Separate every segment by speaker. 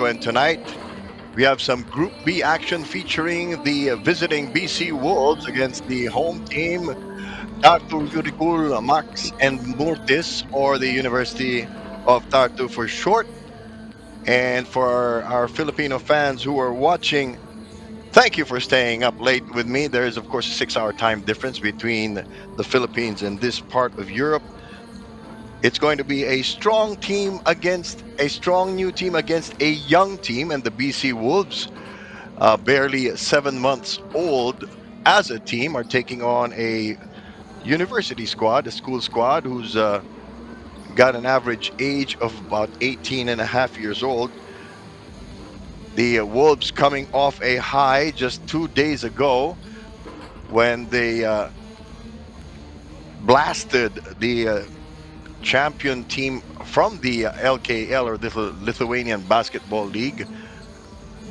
Speaker 1: Mexico, and tonight we have some Group B action featuring the visiting BC Wolves against the home team Tartu, Ülikool, Max, and Moorits, or the University of Tartu for short. And for our Filipino fans who are watching, thank you for staying up late with me. There is, of course, a 6 hour time difference between the Philippines and this part of Europe. It's going to be a strong team against a strong new team against a young team, and the BC Wolves, barely 7 months old as a team, are taking on a university squad, a school squad, who's got an average age of about 18 and a half years old. The Wolves coming off a high just 2 days ago when they blasted the champion team from the LKL, or the Lithuanian Basketball League.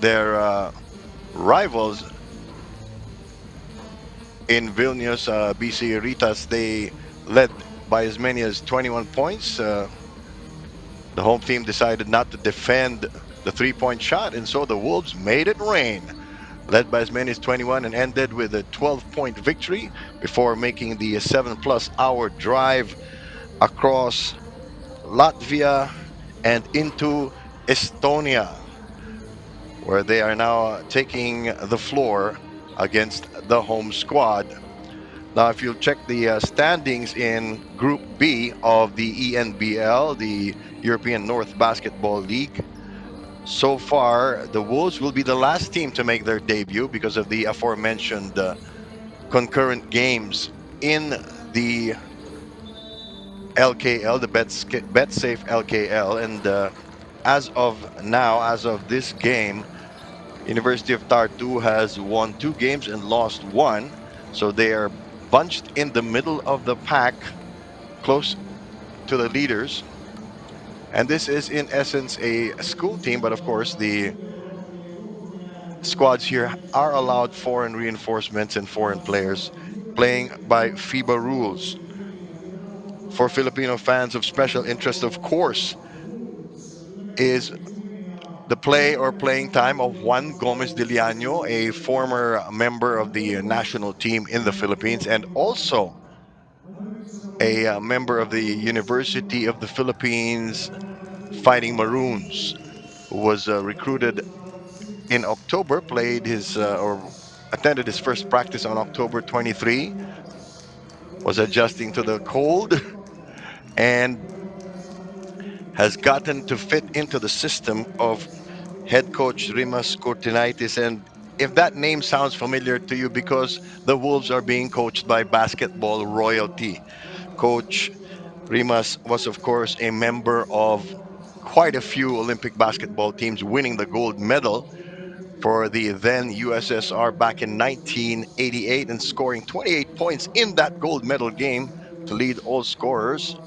Speaker 1: Their rivals in Vilnius, BC Ritas, they led by as many as 21 points. The home team decided not to defend the 3 point shot, and so the Wolves made it rain, led by as many as 21, and ended with a 12-point victory before making the 7+ hour drive across Latvia and into Estonia, where they are now taking the floor against the home squad. Now, if you check the standings in Group B of the ENBL, the European North Basketball League, so far the Wolves will be the last team to make their debut because of the aforementioned concurrent games in the LKL, the BetSafe LKL. And as of now, as of this game, University of Tartu has won 2 games and lost one. So they are bunched in the middle of the pack, close to the leaders. And this is, in essence, a school team, but of course, the squads here are allowed foreign reinforcements and foreign players playing by FIBA rules. For Filipino fans of special interest, of course, is the play or playing time of Juan Gomez de Liano, a former member of the national team in the Philippines and also a member of the University of the Philippines Fighting Maroons, who was recruited in October, played his or attended his first practice on October 23, was adjusting to the cold, and has gotten to fit into the system of head coach Rimas Cortinaitis. And if that name sounds familiar to you, because the Wolves are being coached by basketball royalty. Coach Rimas was, of course, a member of quite a few Olympic basketball teams, winning the gold medal for the then USSR back in 1988 and scoring 28 points in that gold medal game to lead all scorers.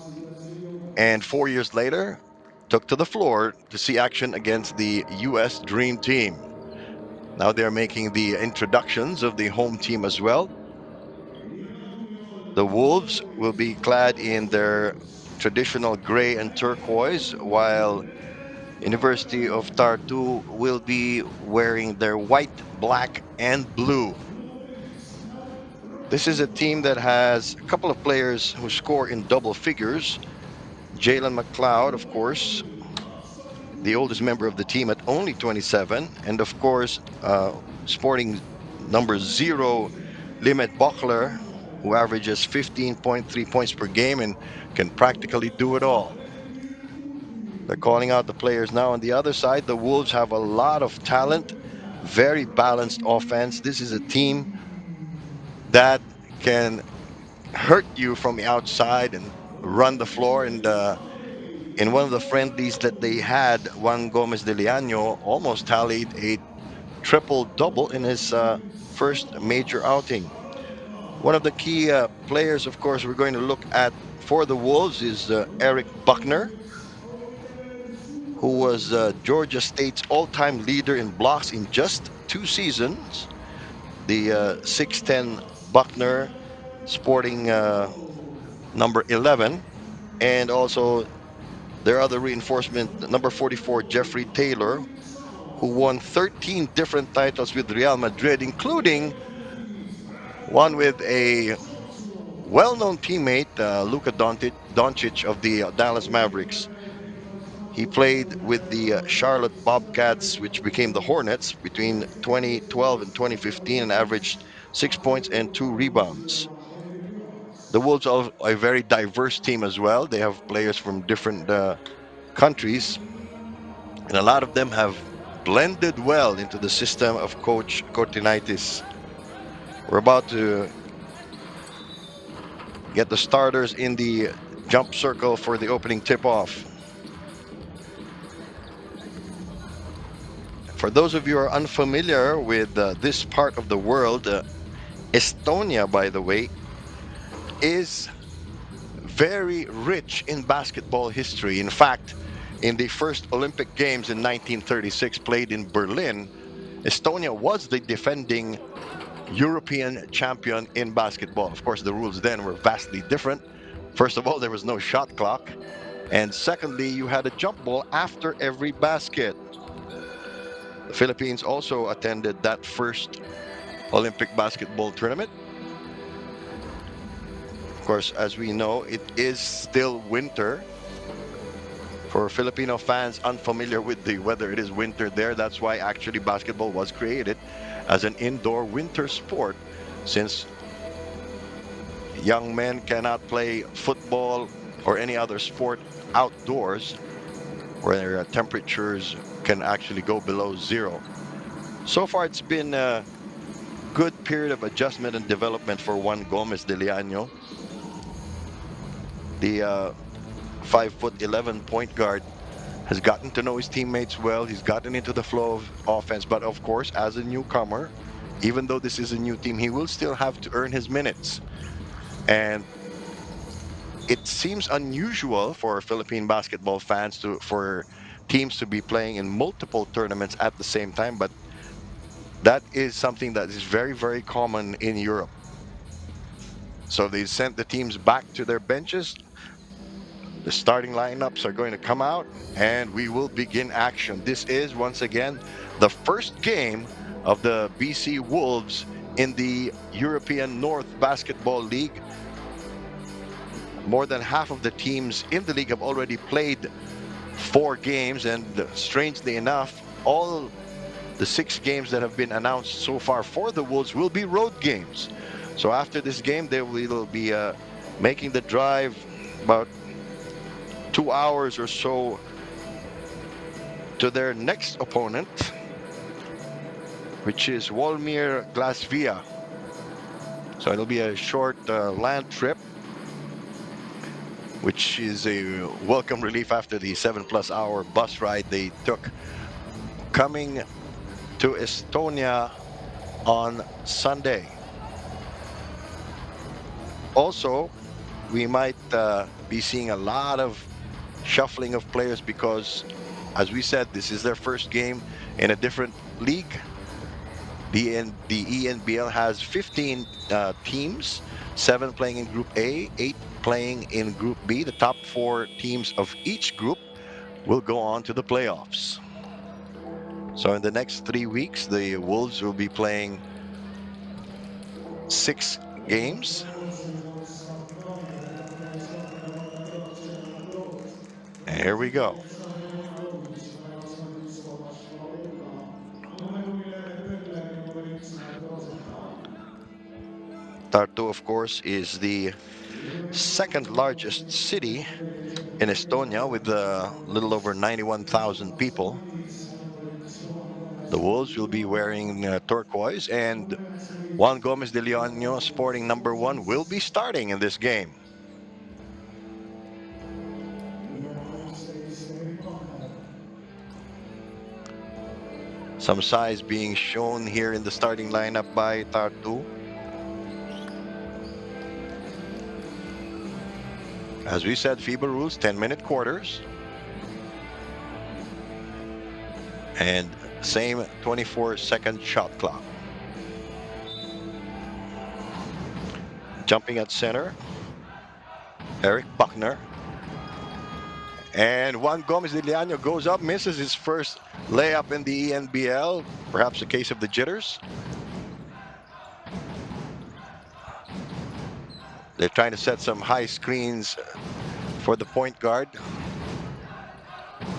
Speaker 1: And 4 years later, took to the floor to see action against the US Dream Team. Now they're making the introductions of the home team as well. The Wolves will be clad in their traditional gray and turquoise, while University of Tartu will be wearing their white, black, and blue. This is a team that has a couple of players who score in double figures. Jalen McLeod, of course, the oldest member of the team at only 27, and of course, sporting number zero, Limet Bochler, who averages 15.3 points per game and can practically do it all. They're calling out the players now on the other side. The Wolves have a lot of talent, very balanced offense. This is a team that can hurt you from the outside and run the floor. And in one of the friendlies that they had, Juan Gomez de Liano almost tallied a triple double in his first major outing. One of the key players, of course, we're going to look at for the Wolves is Eric Buckner, who was Georgia State's all time leader in blocks in just 2 seasons. The 6'10 Buckner, sporting number 11, and also their other reinforcement, number 44, Jeffrey Taylor, who won 13 different titles with Real Madrid, including one with a well-known teammate, Luka Doncic of the Dallas Mavericks. He played with the Charlotte Bobcats, which became the Hornets, between 2012 and 2015 and averaged 6 points and 2 rebounds. The Wolves are a very diverse team as well. They have players from different countries, and a lot of them have blended well into the system of Coach Cortinaitis. We're about to get the starters in the jump circle for the opening tip-off. For those of you who are unfamiliar with this part of the world, Estonia, by the way, is very rich in basketball history. In fact, in the first Olympic Games in 1936, played in Berlin, Estonia was the defending European champion in basketball. Of course, the rules then were vastly different. First of all, there was no shot clock. And secondly, you had a jump ball after every basket. The Philippines also attended that first Olympic basketball tournament. Of course, as we know, it is still winter. For Filipino fans unfamiliar with the weather, it is winter there. That's why actually basketball was created as an indoor winter sport, since young men cannot play football or any other sport outdoors where temperatures can actually go below zero. So far, it's been a good period of adjustment and development for Juan Gomez de Leaño, the 5'11" point guard. Has gotten to know his teammates well. He's gotten into the flow of offense. But of course, as a newcomer, even though this is a new team, he will still have to earn his minutes. And it seems unusual for Philippine basketball fans for teams to be playing in multiple tournaments at the same time, but that is something that is very, very common in Europe. So they sent the teams back to their benches. The starting lineups are going to come out and we will begin action. This is once again the first game of the BC Wolves in the European North Basketball League. More than half of the teams in the league have already played 4 games, and strangely enough, all the 6 games that have been announced so far for the Wolves will be road games. So after this game, they will be making the drive about 2 hours or so to their next opponent, which is Walmir Glasvia. So it'll be a short land trip, which is a welcome relief after the 7+ hour bus ride they took coming to Estonia on Sunday. Also, we might be seeing a lot of shuffling of players because, as we said, this is their first game in a different league. The ENBL has 15 teams, 7 playing in Group A, 8 playing in Group B. The top 4 teams of each group will go on to the playoffs. So in the next 3 weeks, the Wolves will be playing 6 games. Here we go. Tartu, of course, is the second largest city in Estonia with a little over 91,000 people. The Wolves will be wearing turquoise, and Juan Gomez de Leaño, sporting number 1, will be starting in this game. Some size being shown here in the starting lineup by Tartu. As we said, FIBA rules, 10-minute quarters. And same 24-second shot clock. Jumping at center, Eric Buckner. And Juan Gomez de Leano goes up, misses his first layup in the ENBL. Perhaps a case of the jitters. They're trying to set some high screens for the point guard.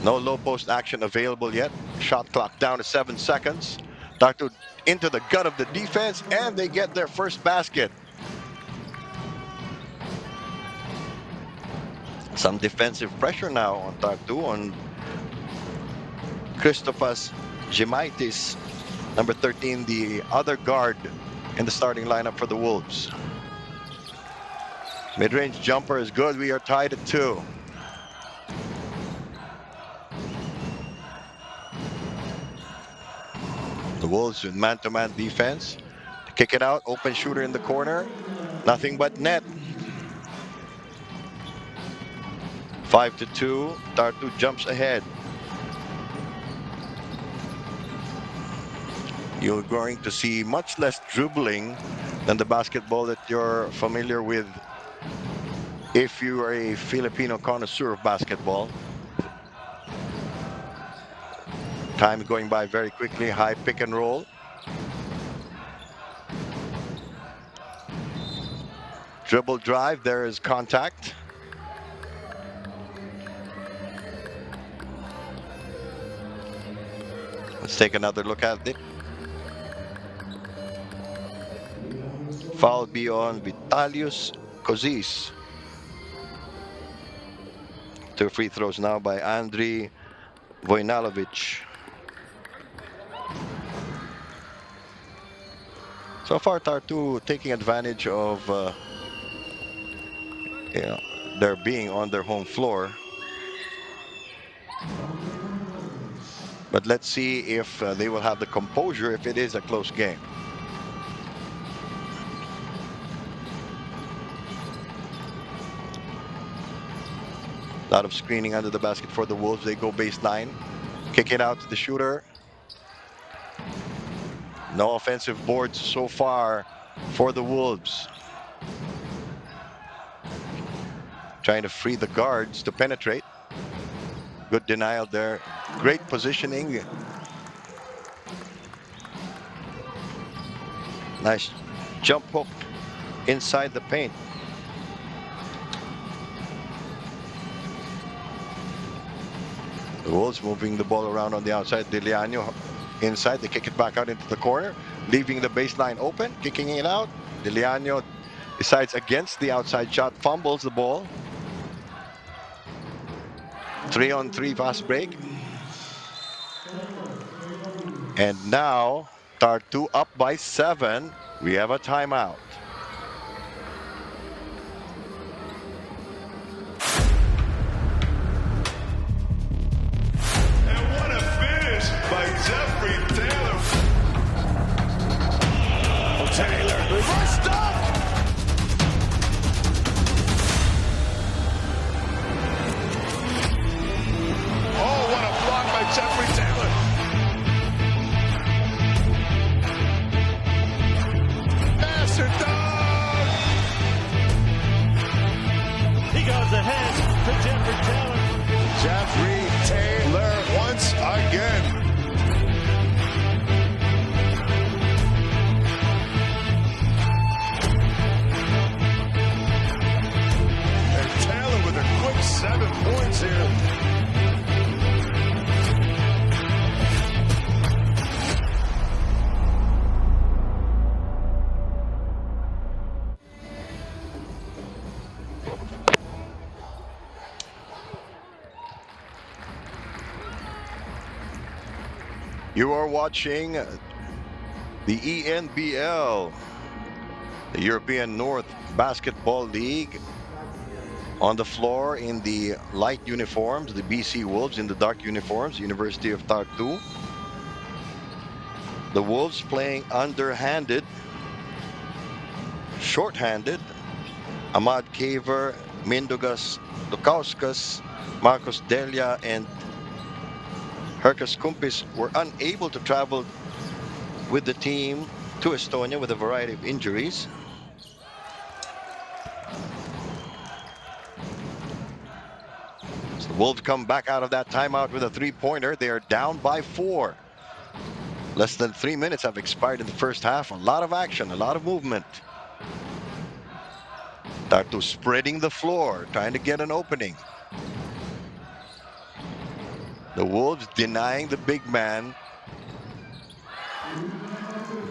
Speaker 1: No low post action available yet. Shot clock down to 7 seconds. Tartu into the gut of the defense, and they get their first basket. Some defensive pressure now on Tartu, on Christophas Gemaitis, number 13, the other guard in the starting lineup for the Wolves. Mid-range jumper is good. We are tied at 2. The Wolves with man-to-man defense. Kick it out, open shooter in the corner. Nothing but net. 5-2. Tartu jumps ahead. You're going to see much less dribbling than the basketball that you're familiar with if you are a Filipino connoisseur of basketball. Time going by very quickly. High pick and roll. Dribble drive. There is contact. Let's take another look at it. Foul be on Vitalius Kozis. 2 free throws now by Andriy Vojnalovic. So far, Tartu taking advantage of their being on their home floor. But let's see if they will have the composure if it is a close game. A lot of screening under the basket for the Wolves. They go baseline. Kick it out to the shooter. No offensive boards so far for the Wolves. Trying to free the guards to penetrate. Good denial there. Great positioning. Nice jump hook inside the paint. The Wolves moving the ball around on the outside. Diliano inside. They kick it back out into the corner, leaving the baseline open, kicking it out. Diliano decides against the outside shot, fumbles the ball. 3-on-3 fast break. And now Tartu up by 7. We have a timeout.
Speaker 2: And what a finish by Jeffrey Taylor. Taylor, reverse dunk. Oh, what a block by Jeffrey Taylor. Master dunk.
Speaker 3: He goes ahead to Jeffrey Taylor.
Speaker 2: Jeffrey Taylor once again. And Taylor with a quick 7 points here.
Speaker 1: You are watching the ENBL, the European North Basketball League. On the floor in the light uniforms, the BC Wolves in the dark uniforms, University of Tartu. The Wolves playing underhanded, short-handed. Ahmad Kaver, Mindugas Lukauskas, Marcos Delia, and Herkas Kumpis were unable to travel with the team to Estonia with a variety of injuries. So Wolves come back out of that timeout with a three-pointer. They are down by 4. Less than 3 minutes have expired in the first half. A lot of action, a lot of movement. Tartu spreading the floor, trying to get an opening. The Wolves denying the big man.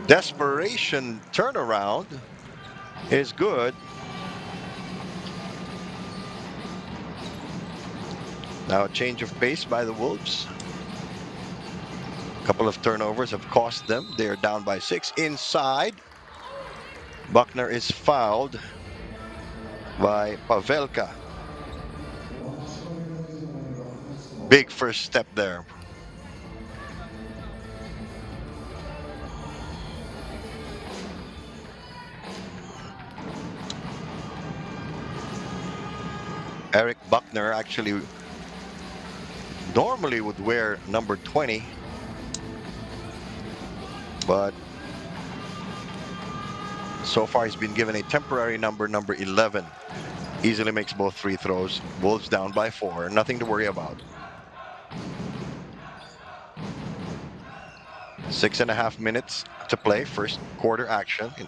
Speaker 1: Desperation turnaround is good. Now a change of pace by the Wolves. A couple of turnovers have cost them. They are down by 6. Inside, Buckner is fouled by Pavelka. Big first step there. Eric Buckner actually normally would wear number 20, but so far he's been given a temporary number 11. Easily makes both free throws. Wolves down by 4. Nothing to worry about. 6.5 minutes to play. First quarter action in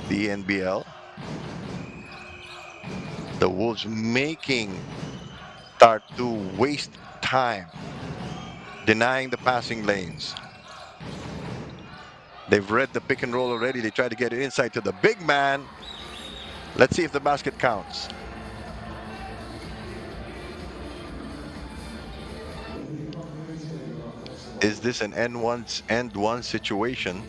Speaker 1: the ENBL. The Wolves making Tartu waste time, denying the passing lanes. They've read the pick and roll already. They try to get it inside to the big man. Let's see if the basket counts. Is this an end one situation?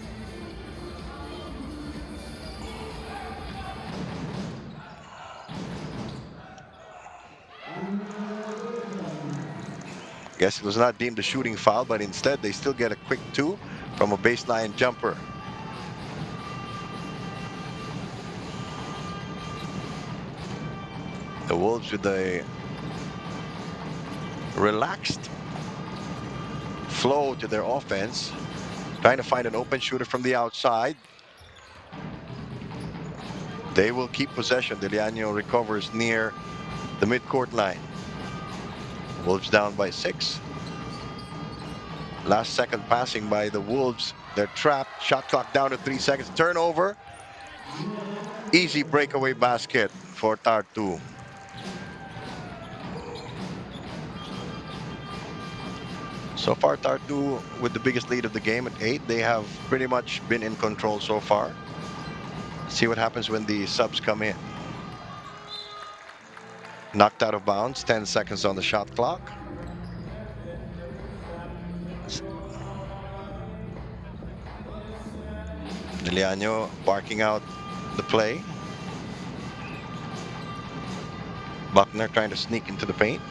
Speaker 1: Guess it was not deemed a shooting foul, but instead they still get a quick 2 from a baseline jumper. The Wolves with a relaxed flow to their offense, trying to find an open shooter from the outside. They will keep possession. Deliano recovers near the midcourt line. Wolves down by 6. Last second passing by the Wolves. They're trapped. Shot clock down to 3 seconds. Turnover. Easy breakaway basket for Tartu. So far, Tartu with the biggest lead of the game at 8. They have pretty much been in control so far. See what happens when the subs come in. Knocked out of bounds. 10 seconds on the shot clock. Deliano barking out the play. Buckner trying to sneak into the paint.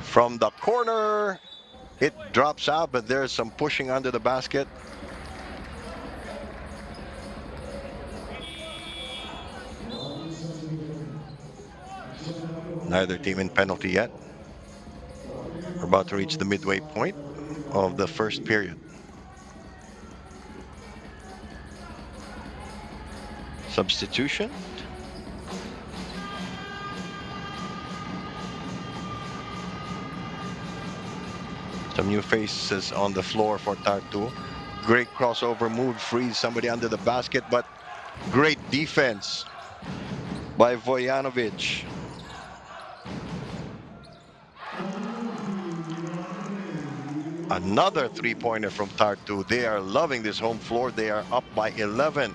Speaker 1: From the corner, it drops out, but there's some pushing under the basket. Neither team in penalty yet. We're about to reach the midway point of the first period. Substitution. Some new faces on the floor for Tartu. Great crossover move, frees somebody under the basket, but great defense by Vojanovic. Another three-pointer from Tartu. They are loving this home floor. They are up by 11.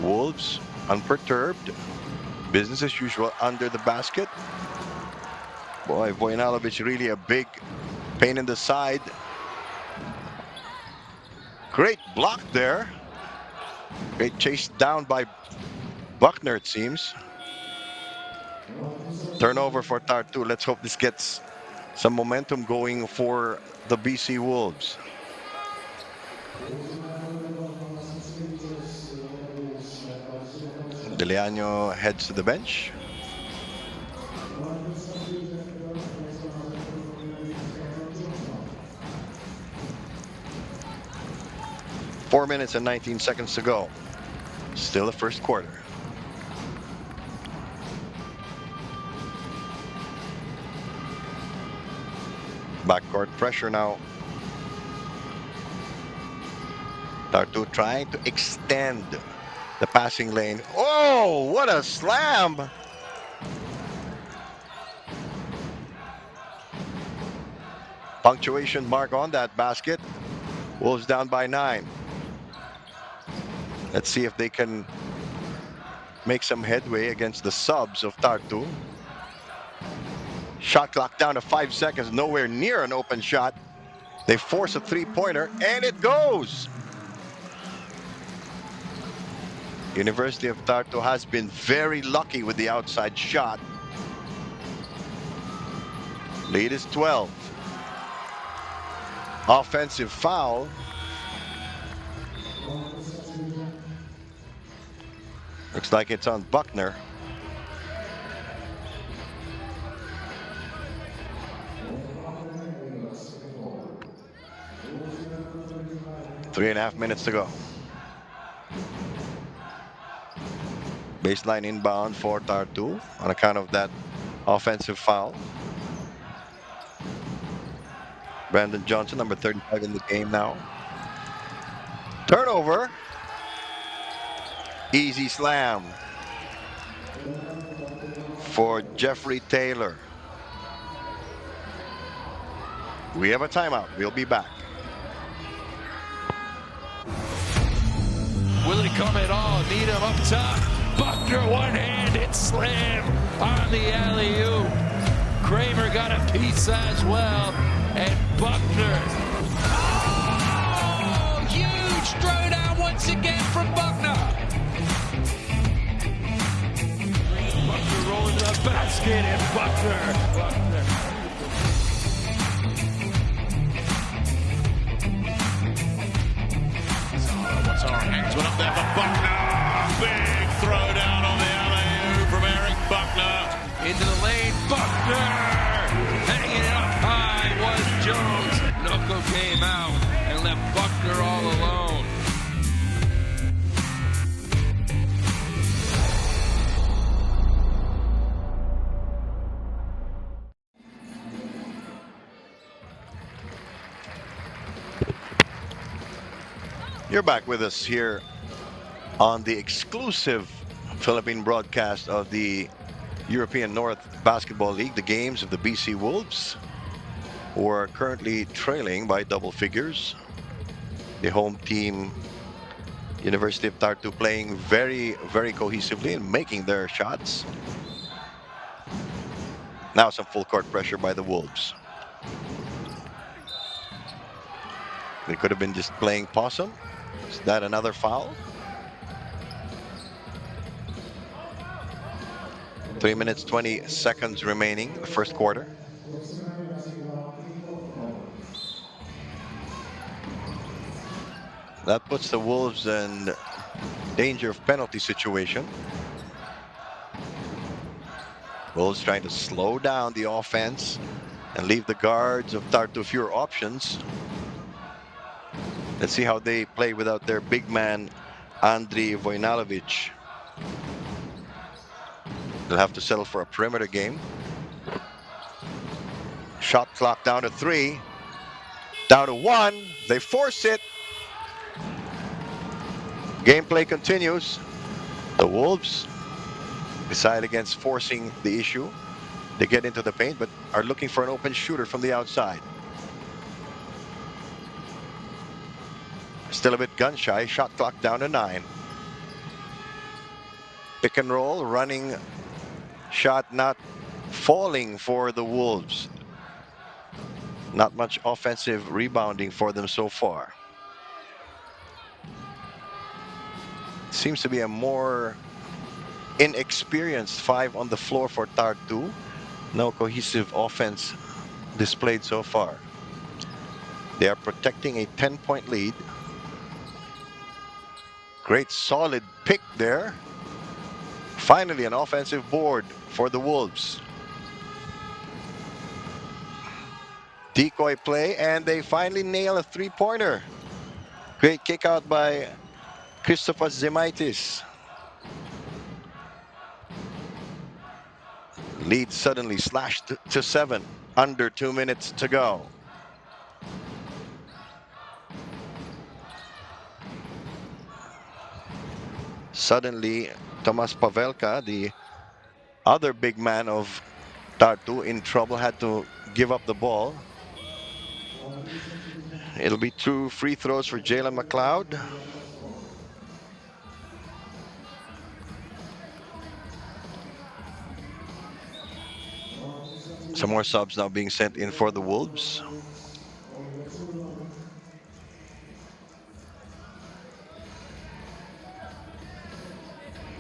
Speaker 1: Wolves unperturbed. Business as usual under the basket. Boy, Vojanovic really a big pain in the side. Great block there. Great chase down by Buckner, it seems. Turnover for Tartu. Let's hope this gets some momentum going for the BC Wolves. Deliano heads to the bench. 4 minutes and 19 seconds to go. Still the first quarter. Backcourt pressure now. Tartu trying to extend the passing lane. Oh, what a slam! Punctuation mark on that basket. Wolves down by 9. Let's see if they can make some headway against the subs of Tartu. Shot clock down to 5 seconds, nowhere near an open shot. They force a three-pointer, and it goes! University of Tartu has been very lucky with the outside shot. Lead is 12. Offensive foul. Looks like it's on Buckner. Three and a half minutes to go. Baseline inbound for Tartu on account of that offensive foul. Brandon Johnson, number 35 in the game now. Turnover. Easy slam for Jeffrey Taylor. We have a timeout. We'll be back.
Speaker 4: Will it come at all? Needham up top. Buckner one-handed slam on the alley-oop. Kramer got a piece as well. And Buckner. Oh! Huge throwdown once again from Buckner. Buckner rolling to the basket and Buckner. Hangs one up there for Buckner. Big throwdown on the alley-oop from Eric Buckner. Into the lane, Buckner. Hanging it up high was Jones. Noko came out and left Buckner all alone.
Speaker 1: You're back with us here on the exclusive Philippine broadcast of the European North Basketball League, the games of the BC Wolves, who are currently trailing by double figures. The home team, University of Tartu, playing very, very cohesively and making their shots. Now some full court pressure by the Wolves. They could have been just playing possum. Is that another foul? 3 minutes, 20 seconds remaining, the first quarter. That puts the Wolves in danger of penalty situation. Wolves trying to slow down the offense and leave the guards of Tartu fewer options. Let's see how they play without their big man, Andriy Vojnalovic. They'll have to settle for a perimeter game. Shot clock down to 3. Down to 1. They force it. Gameplay continues. The Wolves decide against forcing the issue. They get into the paint, but are looking for an open shooter from the outside. Still a bit gun shy. Shot clock down to 9. Pick and roll, running shot not falling for the Wolves. Not much offensive rebounding for them so far. Seems to be a more inexperienced 5 on the floor for Tartu. No cohesive offense displayed so far. They are protecting a 10-point lead. Great solid pick there. Finally an offensive board for the Wolves. Decoy play, and they finally nail a three-pointer. Great kick out by Christopher Zemaitis. Lead suddenly slashed to 7. Under 2 minutes to go. Suddenly, Tomas Pavelka, the other big man of Tartu, in trouble, had to give up the ball. It'll be 2 free throws for Jalen McLeod. Some more subs now being sent in for the Wolves.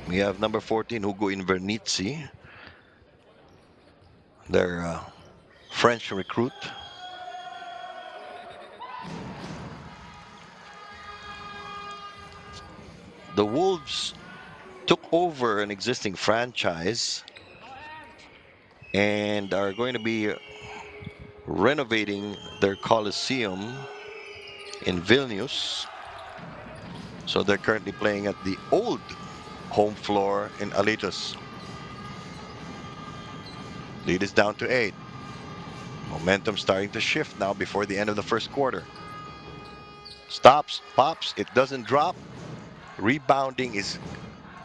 Speaker 1: We have number 14, Hugo Invernizzi, their French recruit. The Wolves took over an existing franchise and are going to be renovating their Coliseum in Vilnius. So they're currently playing at the old home floor in Alytus. Lead is down to 8. Momentum starting to shift now before the end of the first quarter. Stops, pops, it doesn't drop. Rebounding is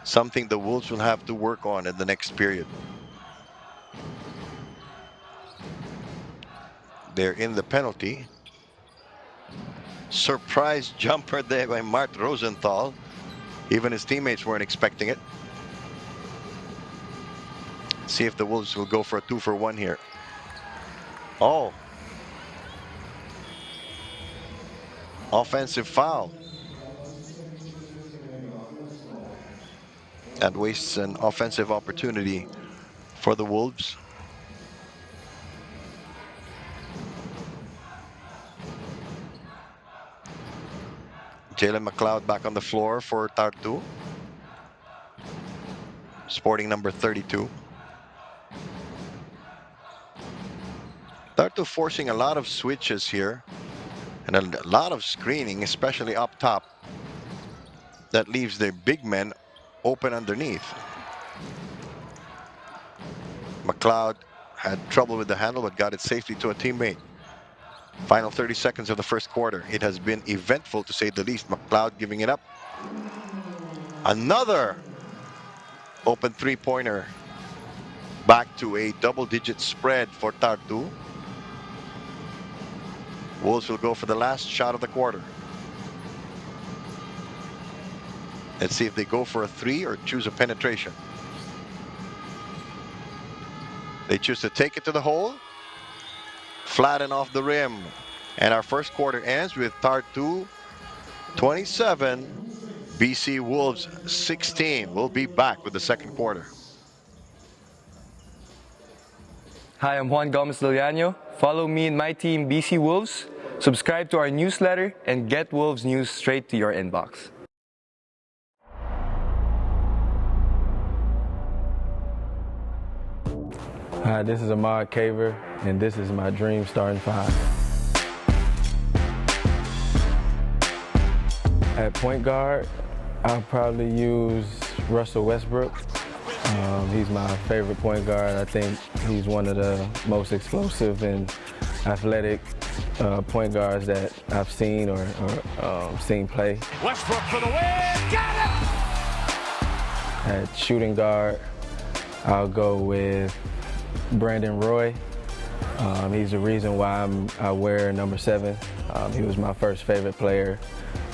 Speaker 1: something the Wolves will have to work on in the next period. They're in the penalty. Surprise jumper there by Mart Rosenthal. Even his teammates weren't expecting it. See if the Wolves will go for a 2-for-1 here. Oh. Offensive foul. That wastes an offensive opportunity for the Wolves. Jalen McLeod back on the floor for Tartu. Sporting number 32. Tartu forcing a lot of switches here and a lot of screening, especially up top. That leaves their big men open underneath. McLeod had trouble with the handle but got it safely to a teammate. Final 30 seconds of the first quarter. It has been eventful to say the least. McLeod giving it up. Another open three-pointer. Back to a double-digit spread for Tartu. Wolves will go for the last shot of the quarter. Let's see if they go for a 3 or choose a penetration. They choose to take it to the hole. Flatten off the rim. And our first quarter ends with Tartu 27, BC Wolves 16. We'll be back with the second quarter.
Speaker 5: Hi, I'm Juan Gomez-Liliano. Follow me and my team, BC Wolves. Subscribe to our newsletter and get Wolves news straight to your inbox.
Speaker 6: Hi, this is Ahmad Caver, and this is my dream starting five. At point guard, I'll probably use Russell Westbrook. He's my favorite point guard. I think he's one of the most explosive and athletic point guards that I've seen or seen play.
Speaker 3: Westbrook for the win. Got it!
Speaker 6: At shooting guard, I'll go with Brandon Roy. He's the reason why I wear number 7. He was my first favorite player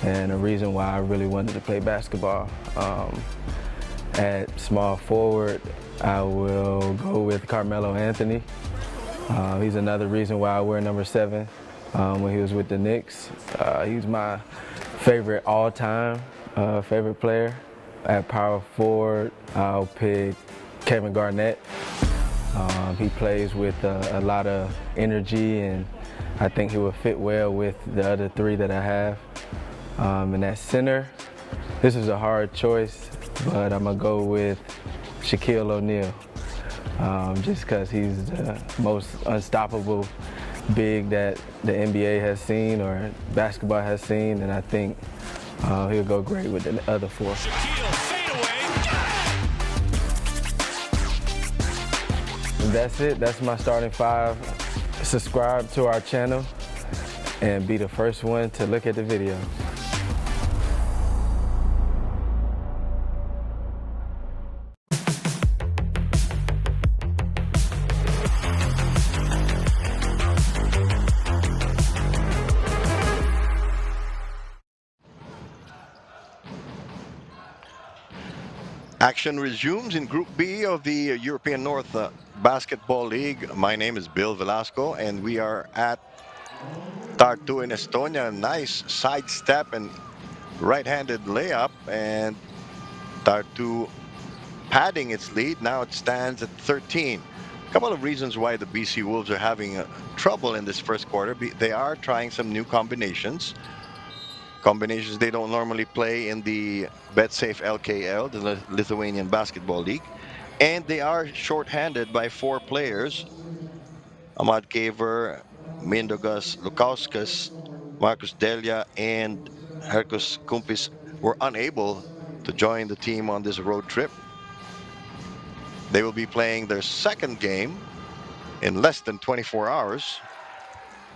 Speaker 6: and a reason why I really wanted to play basketball. At small forward, I will go with Carmelo Anthony. He's another reason why I wear number 7. When he was with the Knicks, he's my favorite all-time favorite player. At power forward, I'll pick Kevin Garnett. He plays with a lot of energy, and I think he will fit well with the other 3 that I have. And at center, this is a hard choice, but I'm going to go with Shaquille O'Neal, just because he's the most unstoppable big that the NBA has seen or basketball has seen, and I think he'll go great with the other four. And that's it. That's my starting five. Subscribe to our channel and be the first one to look at the video.
Speaker 1: Action resumes in Group B of the European North Basketball League. My name is Bill Velasco, and we are at Tartu in Estonia. Nice sidestep and right-handed layup, and Tartu padding its lead. Now it stands at 13. A couple of reasons why the BC Wolves are having trouble in this first quarter. They are trying some new combinations they don't normally play in the BetSafe LKL, the Lithuanian Basketball League. And they are shorthanded by 4 players. Ahmad Kaver, Mindaugas Lukauskas, Marcus Delia, and Herkus Kumpis were unable to join the team on this road trip. They will be playing their second game in less than 24 hours.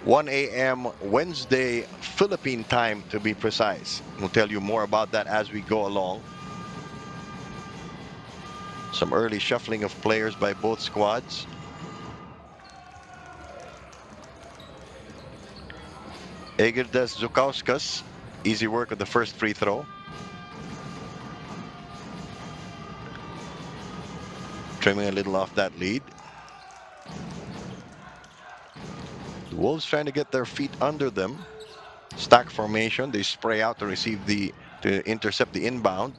Speaker 1: 1 a.m. Wednesday, Philippine time to be precise. We'll tell you more about that as we go along. Some early shuffling of players by both squads. Egirdas Zukauskas, easy work with the first free throw. Trimming a little off that lead. The Wolves trying to get their feet under them. Stack formation. They spray out to to intercept the inbound.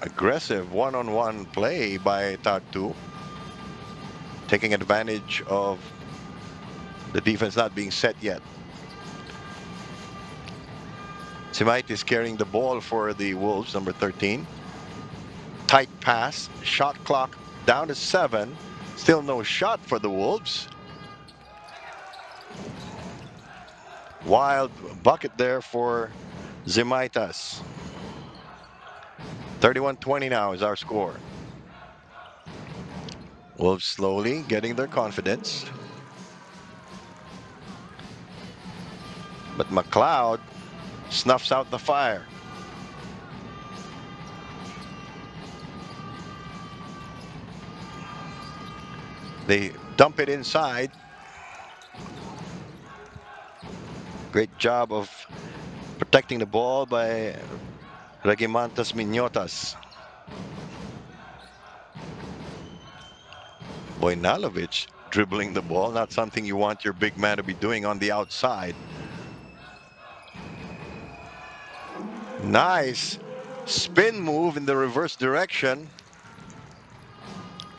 Speaker 1: Aggressive one-on-one play by Tartu. Taking advantage of the defense not being set yet. Simait is carrying the ball for the Wolves, number 13. Tight pass. Shot clock down to 7. Still no shot for the Wolves. Wild bucket there for Zimaitas. 31-20 now is our score. Wolves slowly getting their confidence. But McLeod snuffs out the fire. They dump it inside. Great job of protecting the ball by Regimantas Minyotas. Vojnalovic dribbling the ball, not something you want your big man to be doing on the outside. Nice spin move in the reverse direction.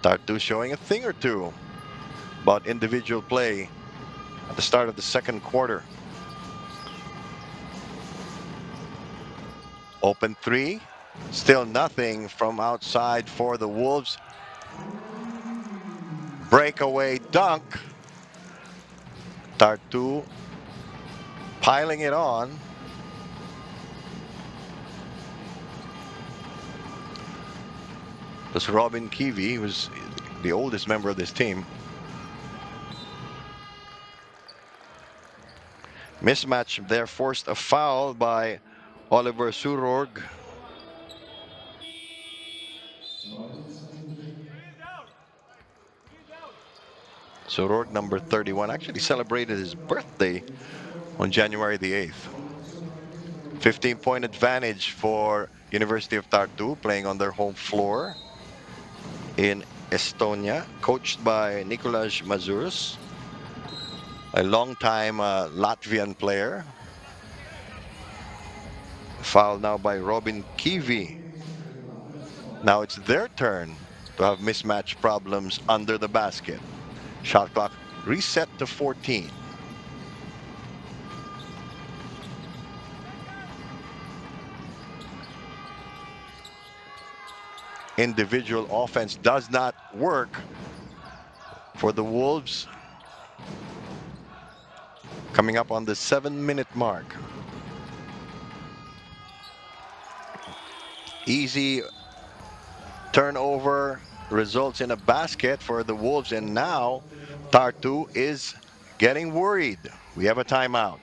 Speaker 1: Tartu showing a thing or two about individual play at the start of the second quarter. Open 3, still nothing from outside for the Wolves. Breakaway dunk. Tartu piling it on. This Robin Kiwi, who's the oldest member of this team. Mismatch there, forced a foul by Oliver Surorg. Surorg, number 31, actually celebrated his birthday on January the 8th. 15-point advantage for University of Tartu, playing on their home floor in Estonia, coached by Nicolas Mazurus, a longtime Latvian player. Foul now by Robin Kiwi. Now it's their turn to have mismatch problems under the basket. Shot clock reset to 14. Individual offense does not work for the Wolves. Coming up on the 7-minute mark. Easy turnover results in a basket for the Wolves, and now Tartu is getting worried. We have a timeout.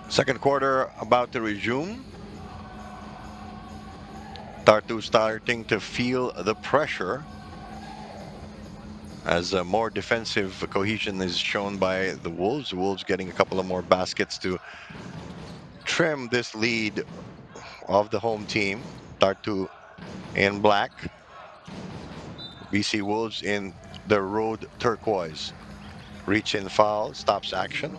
Speaker 1: Second quarter about to resume. Tartu starting to feel the pressure as more defensive cohesion is shown by the Wolves. Wolves getting a couple of more baskets to trim this lead of the home team. Tartu in black, BC Wolves in the road turquoise. Reach in foul, stops action.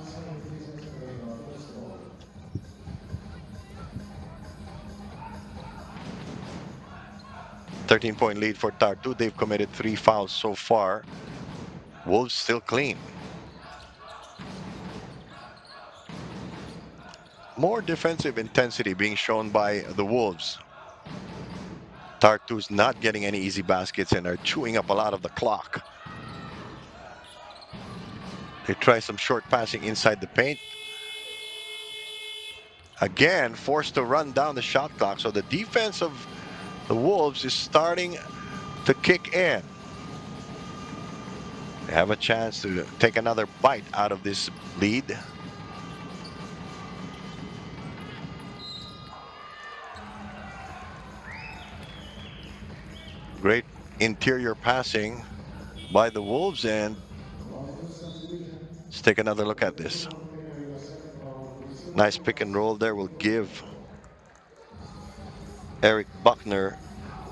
Speaker 1: 13-point lead for Tartu. They've committed 3 fouls so far. Wolves still clean. More defensive intensity being shown by the Wolves. Tartu's not getting any easy baskets and are chewing up a lot of the clock. They try some short passing inside the paint. Again, forced to run down the shot clock. So the defense of the Wolves is starting to kick in. They have a chance to take another bite out of this lead. Great interior passing by the Wolves, and let's take another look at this. Nice pick and roll there will give Eric Buckner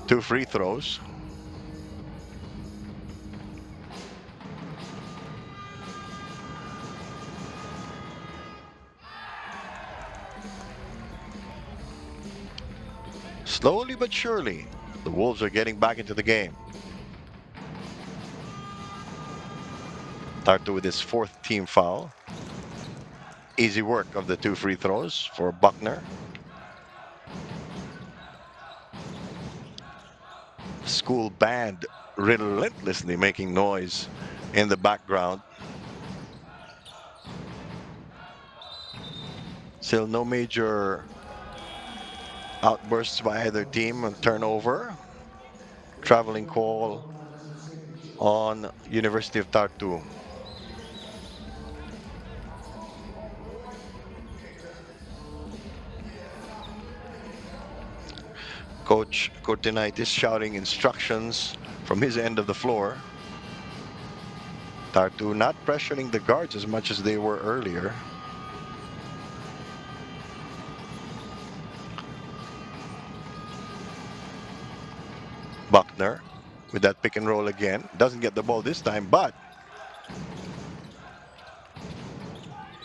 Speaker 1: 2 free throws. Slowly but surely, the Wolves are getting back into the game. Tartu with his 4th team foul. Easy work of the 2 free throws for Buckner. School band relentlessly making noise in the background. Still no major outbursts by either team. Turnover. Traveling call on University of Tartu. Coach Cortinaitis shouting instructions from his end of the floor. Tartu not pressuring the guards as much as they were earlier. Buckner with that pick and roll again. Doesn't get the ball this time, but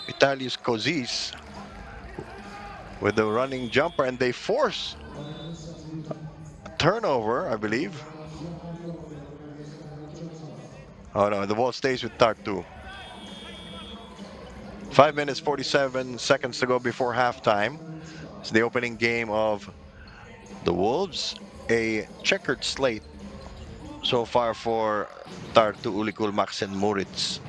Speaker 1: Vitalius Kozis with the running jumper, and they force a turnover, I believe. Oh no, the ball stays with Tartu. 5 minutes, 47 seconds to go before halftime. It's the opening game of the Wolves. A checkered slate so far for Tartu, Ülikool, Max, and Moorits.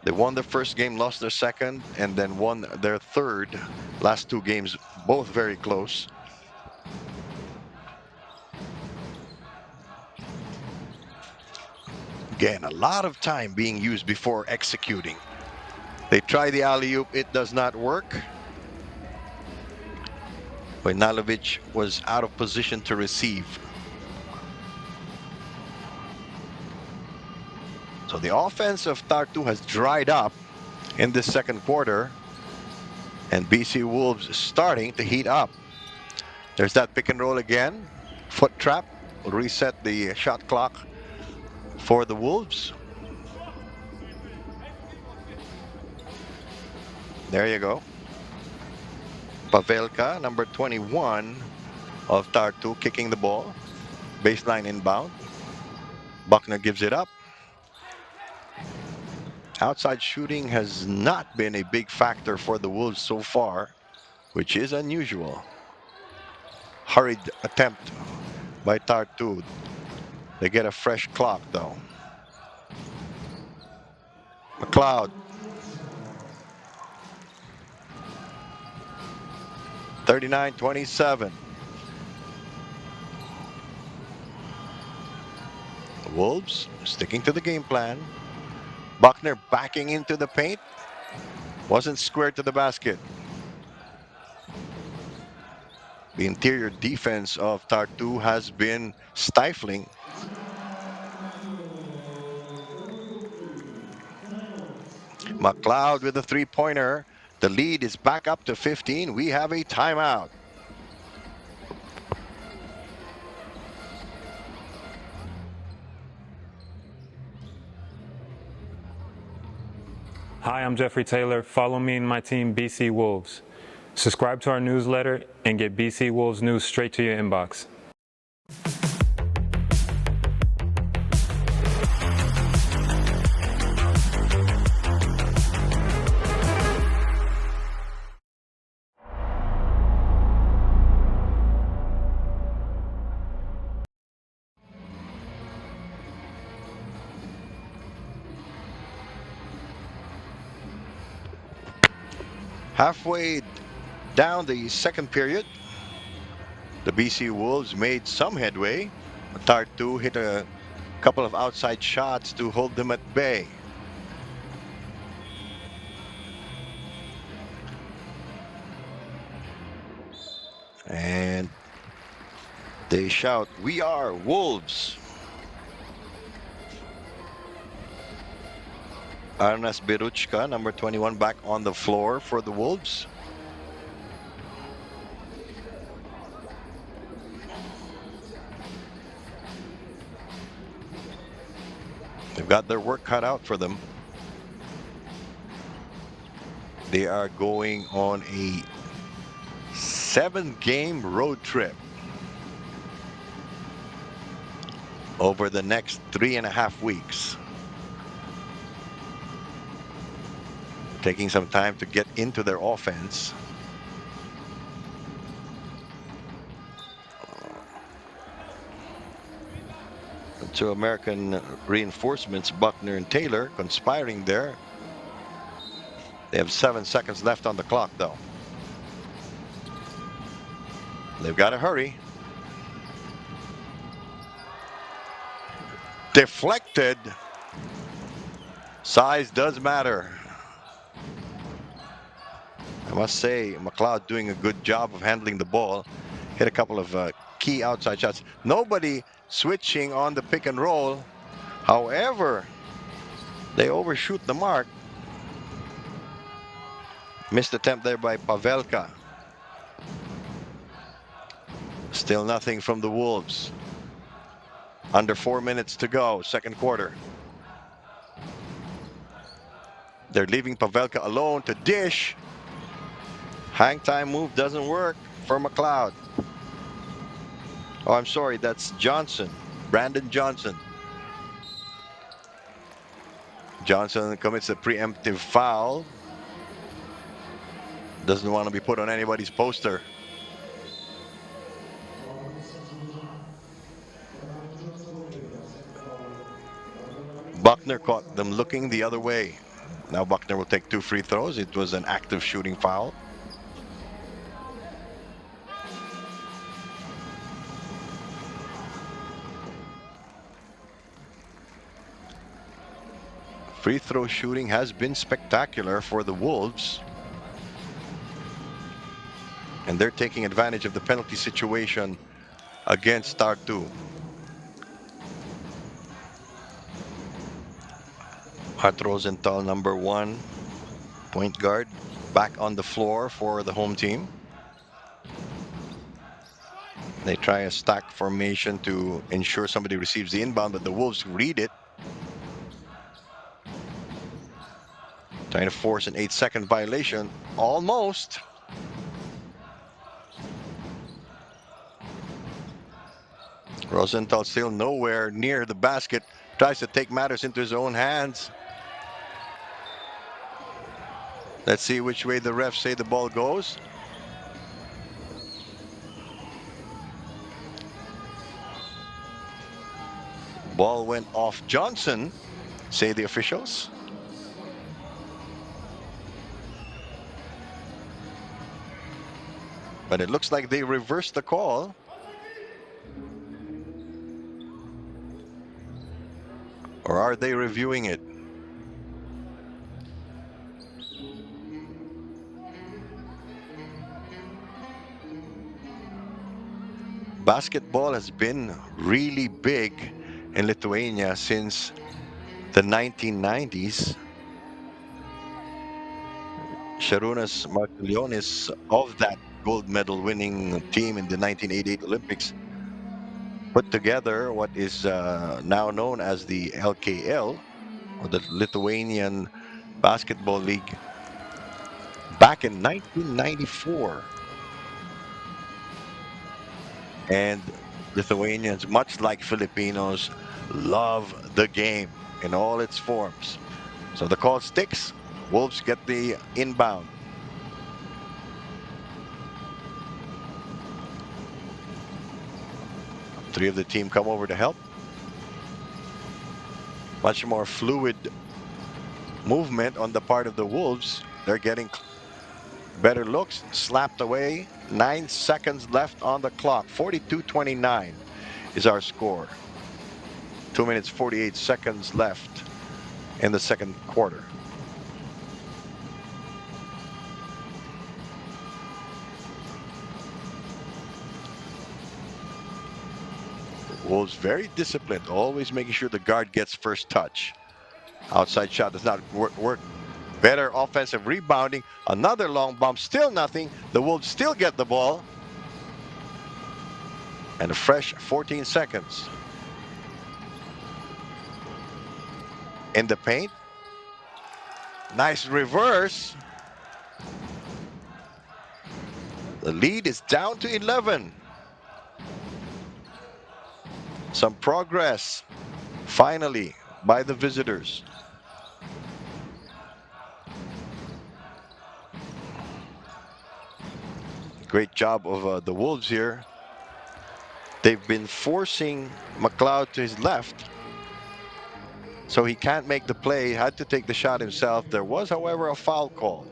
Speaker 1: They won their first game, lost their second, and then won their third. Last two games, both very close. Again, a lot of time being used before executing. They try the alley-oop, it does not work. Wojnalovic was out of position to receive. So the offense of Tartu has dried up in this second quarter, and BC Wolves starting to heat up. There's that pick and roll again. Foot trap will reset the shot clock for the Wolves. There you go. Pavelka, number 21 of Tartu, kicking the ball. Baseline inbound. Buckner gives it up. Outside shooting has not been a big factor for the Wolves so far, which is unusual. Hurried attempt by Tartu. They get a fresh clock though. McLeod. 39-27. Wolves sticking to the game plan. Buckner backing into the paint. Wasn't squared to the basket. The interior defense of Tartu has been stifling. McLeod with a three-pointer. The lead is back up to 15. We have a timeout.
Speaker 7: Hi, I'm Jeffrey Taylor. Follow me and my team, BC Wolves. Subscribe to our newsletter and get BC Wolves news straight to your inbox.
Speaker 1: Halfway down the second period, the BC Wolves made some headway. Tartu hit a couple of outside shots to hold them at bay. And they shout, "We are Wolves." Arnas Beruchka, number 21, back on the floor for the Wolves. They've got their work cut out for them. They are going on a 7-game road trip over the next 3.5 weeks. Taking some time to get into their offense. Two American reinforcements, Buckner and Taylor, conspiring there. They have 7 seconds left on the clock, though. They've got to hurry. Deflected. Size does matter. I must say, McLeod doing a good job of handling the ball. Hit a couple of key outside shots. Nobody switching on the pick and roll. However, they overshoot the mark. Missed attempt there by Pavelka. Still nothing from the Wolves. Under 4 minutes to go, second quarter. They're leaving Pavelka alone to dish. Hang time move doesn't work for McLeod. Oh, I'm sorry, that's Johnson. Brandon Johnson. Johnson commits a preemptive foul. Doesn't want to be put on anybody's poster. Buckner caught them looking the other way. Now Buckner will take 2 free throws. It was an active shooting foul. Free throw shooting has been spectacular for the Wolves. And they're taking advantage of the penalty situation against Tartu. Hart Rosenthal, number 1, point guard, back on the floor for the home team. They try a stack formation to ensure somebody receives the inbound, but the Wolves read it. Trying to force an 8-second violation. Almost. Rosenthal still nowhere near the basket. Tries to take matters into his own hands. Let's see which way the refs say the ball goes. Ball went off Johnson, say the officials. But it looks like they reversed the call. Or are they reviewing it? Basketball has been really big in Lithuania since the 1990s. Šarūnas Marčiulionis of that gold medal winning team in the 1988 Olympics put together what is now known as the LKL, or the Lithuanian Basketball League, back in 1994. And Lithuanians, much like Filipinos, love the game in all its forms. So the call sticks. Wolves get the inbound. Three of the team come over to help. Much more fluid movement on the part of the Wolves. They're getting better looks. Slapped away. 9 seconds left on the clock. 42-29 is our score. 2 minutes 48 seconds left in the second quarter. Wolves very disciplined, always making sure the guard gets first touch. Outside shot does not work. Better offensive rebounding. Another long bump, still nothing. The Wolves still get the ball. And a fresh 14 seconds. In the paint. Nice reverse. The lead is down to 11. Some progress, finally, by the visitors. Great job of the Wolves here. They've been forcing McLeod to his left, so he can't make the play. Had to take the shot himself. There was, however, a foul call.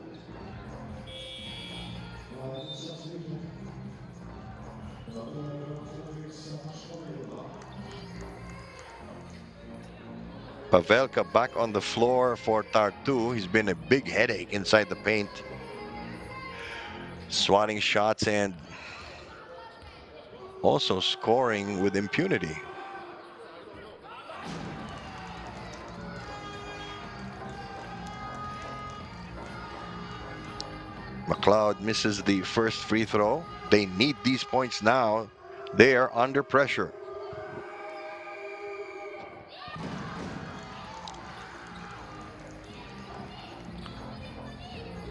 Speaker 1: Pavelka back on the floor for Tartu. He's been a big headache inside the paint. Swatting shots and also scoring with impunity. McLeod misses the first free throw. They need these points now. They are under pressure.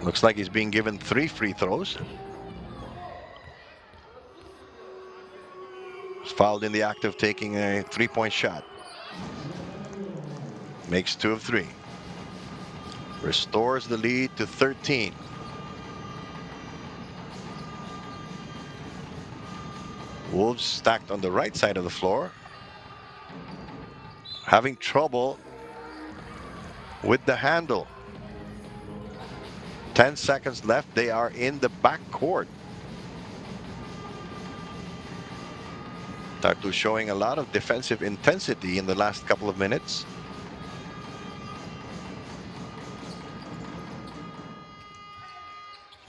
Speaker 1: Looks like he's being given 3 free throws. He's fouled in the act of taking a 3-point shot. Makes 2 of 3. Restores the lead to 13. Wolves stacked on the right side of the floor. Having trouble with the handle. 10 seconds left. They are in the backcourt. Tartu showing a lot of defensive intensity in the last couple of minutes.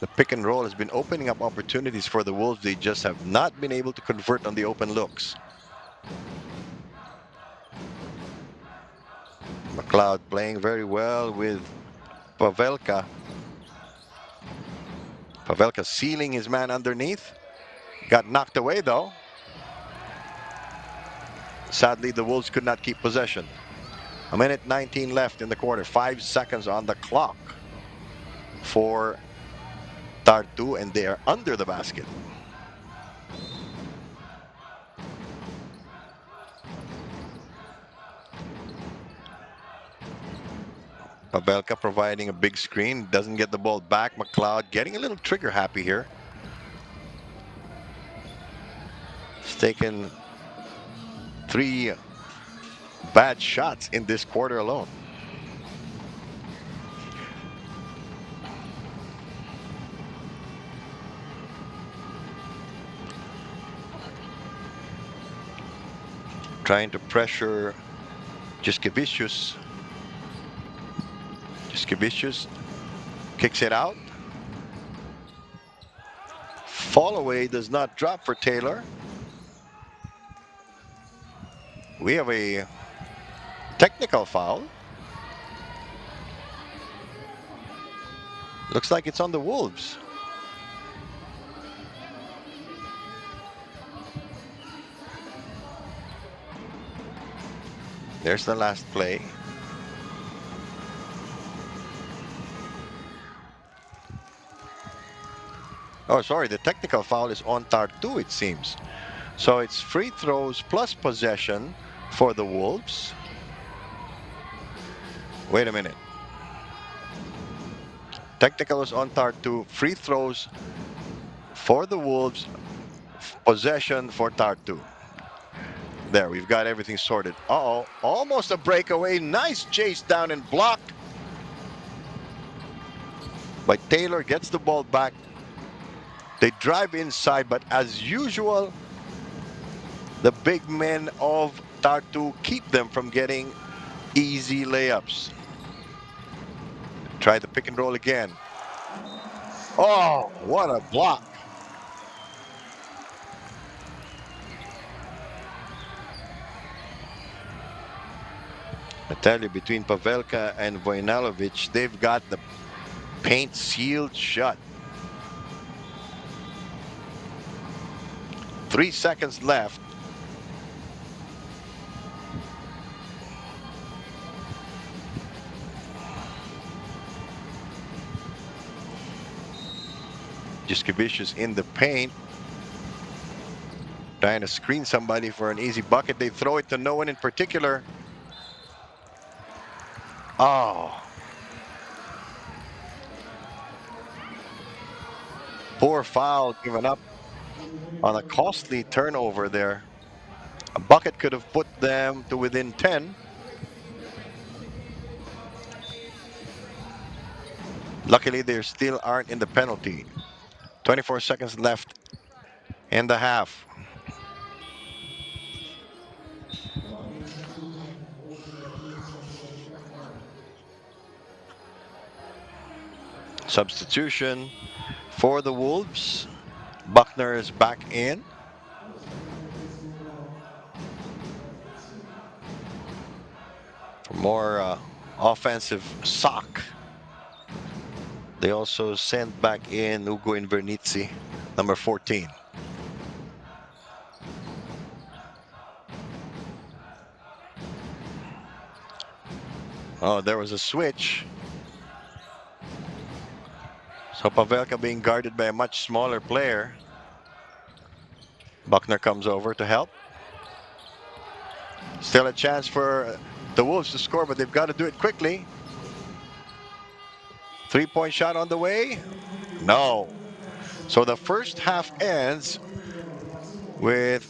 Speaker 1: The pick and roll has been opening up opportunities for the Wolves. They just have not been able to convert on the open looks. McLeod playing very well with Pavelka. Pavelka sealing his man underneath. Got knocked away though. Sadly, the Wolves could not keep possession. A minute 19 left in the quarter. 5 seconds on the clock for Tartu, and they are under the basket. Pavelka providing a big screen. Doesn't get the ball back. McLeod getting a little trigger happy here. He's taken 3 bad shots in this quarter alone. Trying to pressure Jiskevicius. Jiskevicius kicks it out. Fall away does not drop for Taylor. We have a technical foul. Looks like it's on the Wolves. There's the last play. Oh, sorry, the technical foul is on Tartu, it seems. So it's free throws plus possession for the Wolves. Wait a minute. Technical is on Tartu, free throws for the Wolves, possession for Tartu. There, we've got everything sorted. Uh-oh, almost a breakaway. Nice chase down and block. But Taylor gets the ball back. They drive inside, but as usual, the big men of Tartu keep them from getting easy layups. Try the pick and roll again. Oh, what a block. I tell you, between Pavelka and Vojnalovic, they've got the paint sealed shut. 3 seconds left. Jiskevicius in the paint. Trying to screen somebody for an easy bucket. They throw it to no one in particular. Oh. Poor foul given up on a costly turnover there. A bucket could have put them to within 10. Luckily, they still aren't in the penalty. 24 seconds left in the half. Substitution for the Wolves. Buckner is back in. For more offensive sock. They also sent back in Ugo Invernizzi, number 14. Oh, there was a switch. So Pavelka being guarded by a much smaller player. Buckner comes over to help. Still a chance for the Wolves to score, but they've got to do it quickly. 3-point shot on the way. No. So the first half ends with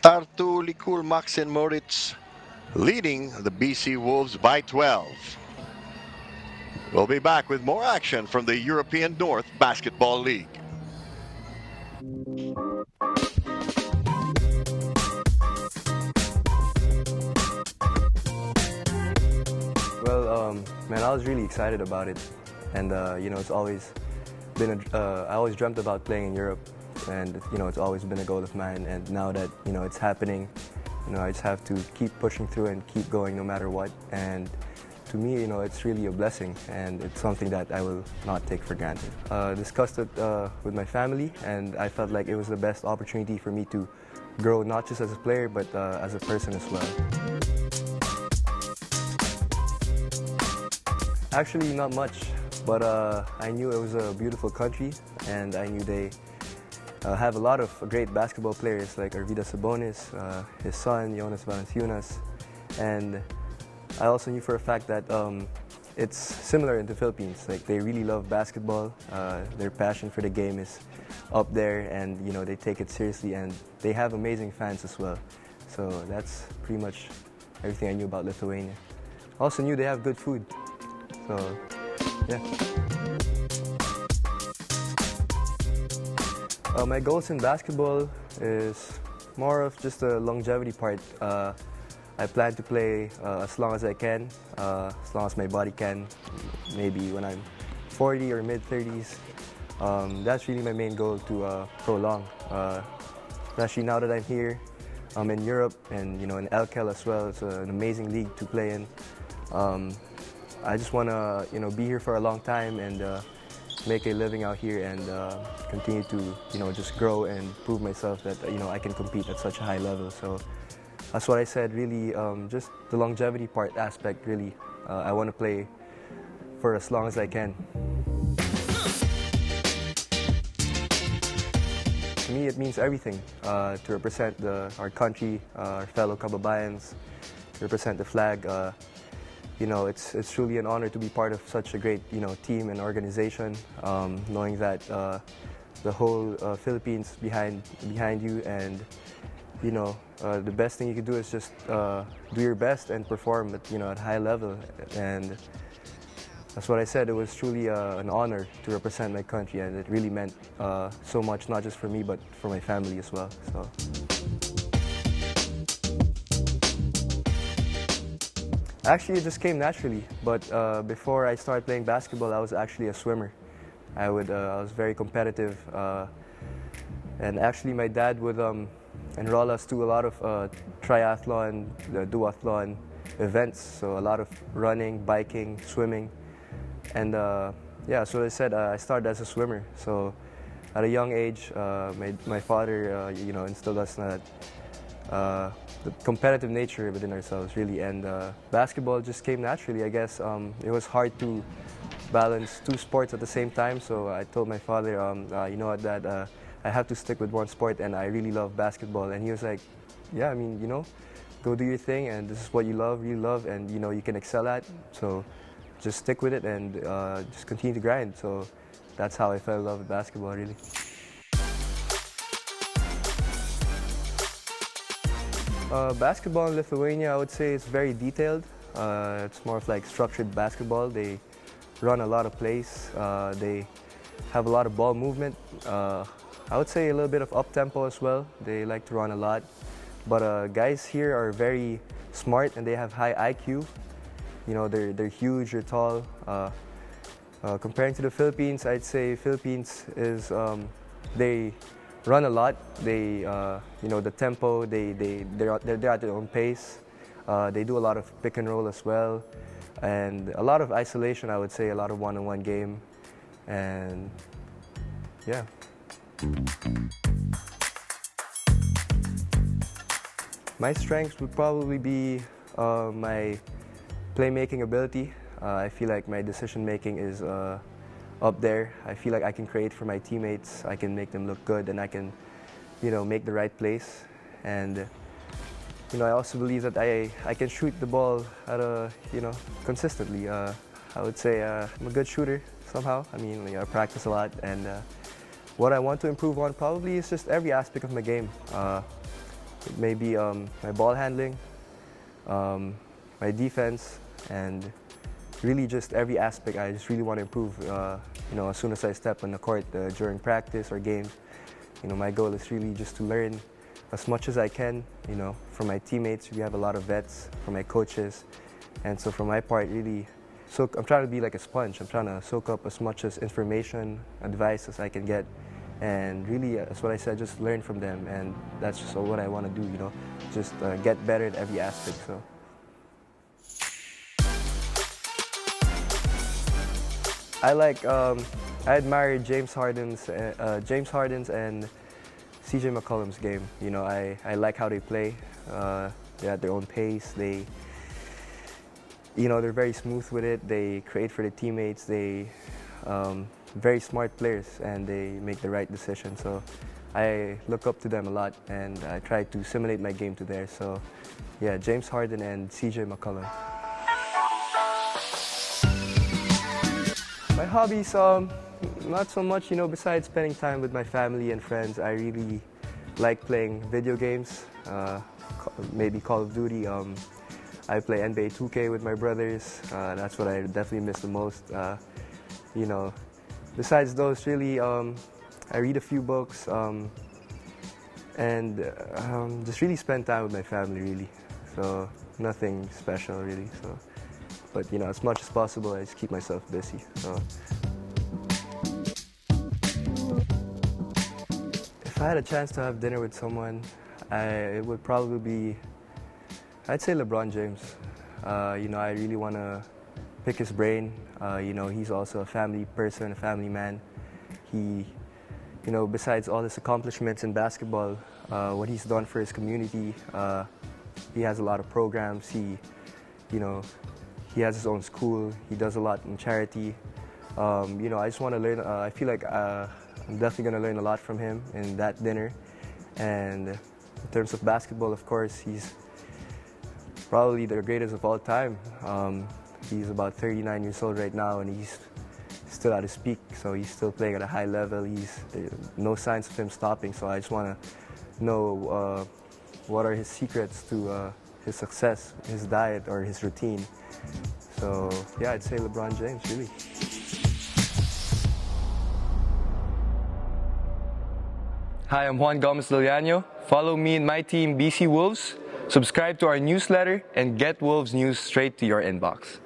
Speaker 1: Tartu, Ülikool, Max, and Moorits leading the BC Wolves by 12. We'll be back with more action from the European North Basketball League.
Speaker 5: Well, man, I was really excited about it, and it's always been I always dreamt about playing in Europe, and it's always been a goal of mine. And now that it's happening, I just have to keep pushing through and keep going no matter what. And to me, it's really a blessing, and it's something that I will not take for granted. Discussed it with my family, and I felt like it was the best opportunity for me to grow, not just as a player, but as a person as well. Actually, not much, but I knew it was a beautiful country, and I knew they have a lot of great basketball players like Arvidas Sabonis, his son, Jonas Valanciunas, and I also knew for a fact that it's similar in the Philippines. Like, they really love basketball, their passion for the game is up there, and they take it seriously, and they have amazing fans as well. So that's pretty much everything I knew about Lithuania. Also knew they have good food. So, yeah. My goals in basketball is more of just the longevity part. I plan to play as long as I can, as long as my body can, maybe when I'm 40 or mid-30s. That's really my main goal, to prolong. Especially now that I'm here, I'm in Europe, and in ENBL as well. It's an amazing league to play in. I just want to, be here for a long time and make a living out here, and continue to, just grow and prove myself that, I can compete at such a high level. So that's what I said, really, just the longevity aspect, really. I want to play for as long as I can. To me, it means everything, to represent our country, our fellow kababayans, to represent the flag. It's truly an honor to be part of such a great, team and organization, knowing that the whole Philippines behind you, and the best thing you can do is just do your best and perform at high level. And that's what I said. It was truly an honor to represent my country, and it really meant so much, not just for me, but for my family as well. So. Actually, it just came naturally, but before I started playing basketball, I was actually a swimmer. I was very competitive, and actually my dad would enroll us to a lot of triathlon, duathlon events, so a lot of running, biking, swimming, and yeah, so I said I started as a swimmer. So at a young age, my father, instilled us that the competitive nature within ourselves, really, and basketball just came naturally, I guess. It was hard to balance two sports at the same time, so I told my father, you know what, Dad, I have to stick with one sport, and I really love basketball. And he was like, yeah, I mean, go do your thing, and this is what you really love, and you can excel at, so just stick with it and just continue to grind. So that's how I fell in love with basketball, really. Basketball in Lithuania, I would say it's very detailed. It's more of like structured basketball. They run a lot of plays. They have a lot of ball movement. I would say a little bit of up-tempo as well. They like to run a lot. But guys here are very smart, and they have high IQ. They're huge, they're tall. Comparing to the Philippines, I'd say Philippines is, they run a lot. They, the tempo, they're at their own pace. They do a lot of pick and roll as well, and a lot of isolation. I would say a lot of one-on-one game, and yeah. My strengths would probably be my playmaking ability. I feel like my decision making is up there. I feel like I can create for my teammates. I can make them look good, and I can, make the right plays. And I also believe that I can shoot the ball at consistently. I would say I'm a good shooter somehow. I mean, I practice a lot, and what I want to improve on probably is just every aspect of my game. Maybe my ball handling, my defense, and really just every aspect, I just really want to improve. You know, as soon as I step on the court during practice or games, you know, my goal is really just to learn as much as I can, you know, from my teammates. We have a lot of vets, from my coaches, and so for my part, really, so I'm trying to be like a sponge. I'm trying to soak up as much as information, advice as I can get, and really, that's what I said, just learn from them, and that's just what I want to do, you know, just get better at every aspect. So. I admire James Harden's and CJ McCollum's game. You know, I like how they play. They're at their own pace. They're very smooth with it. They create for their teammates. They very smart players, and they make the right decision. So I look up to them a lot, and I try to simulate my game to theirs. So yeah, James Harden and CJ McCollum. My hobbies, not so much, you know, besides spending time with my family and friends. I really like playing video games, maybe Call of Duty. I play NBA 2K with my brothers. That's what I definitely miss the most. You know, besides those, really, I read a few books and just really spend time with my family, really. So nothing special, really. So. But you know, as much as possible, I just keep myself busy. So. If I had a chance to have dinner with someone, it would probably be, I'd say LeBron James. You know, I really want to pick his brain. You know, he's also a family person, a family man. He, you know, besides all his accomplishments in basketball, what he's done for his community, he has a lot of programs. He has his own school. He does a lot in charity. You know, I just want to learn. I feel like I'm definitely going to learn a lot from him in that dinner. And in terms of basketball, of course, he's probably the greatest of all time. He's about 39 years old right now, and he's still at his peak. So he's still playing at a high level. There's no signs of him stopping. So I just want to know what are his secrets to his success, his diet, or his routine. So yeah, I'd say LeBron James, really. Hi, I'm Juan Gomez-Liliano. Follow me and my team, BC Wolves. Subscribe to our newsletter and get Wolves news straight to your inbox.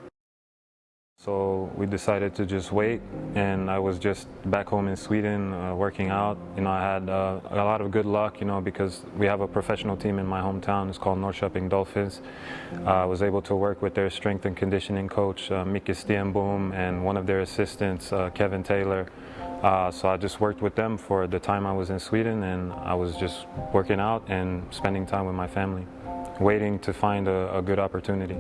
Speaker 7: So we decided to just wait, and I was just back home in Sweden working out. You know, I had a lot of good luck, you know, because we have a professional team in my hometown. It's called Norrköping Dolphins. I was able to work with their strength and conditioning coach, Micke Stenboom, and one of their assistants, Kevin Taylor. So I just worked with them for the time I was in Sweden, and I was just working out and spending time with my family, waiting to find a good opportunity.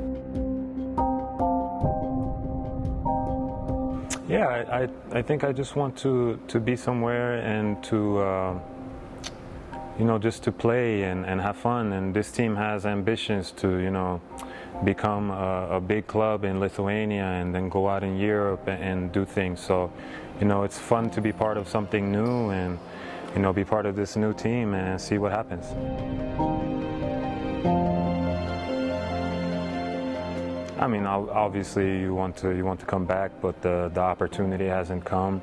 Speaker 7: Yeah, I think I just want to be somewhere and to, you know, just to play and have fun. And this team has ambitions to, you know, become a big club in Lithuania and then go out in Europe and do things. So, you know, it's fun to be part of something new and, you know, be part of this new team and see what happens. I mean, obviously you want to come back, but the opportunity hasn't come.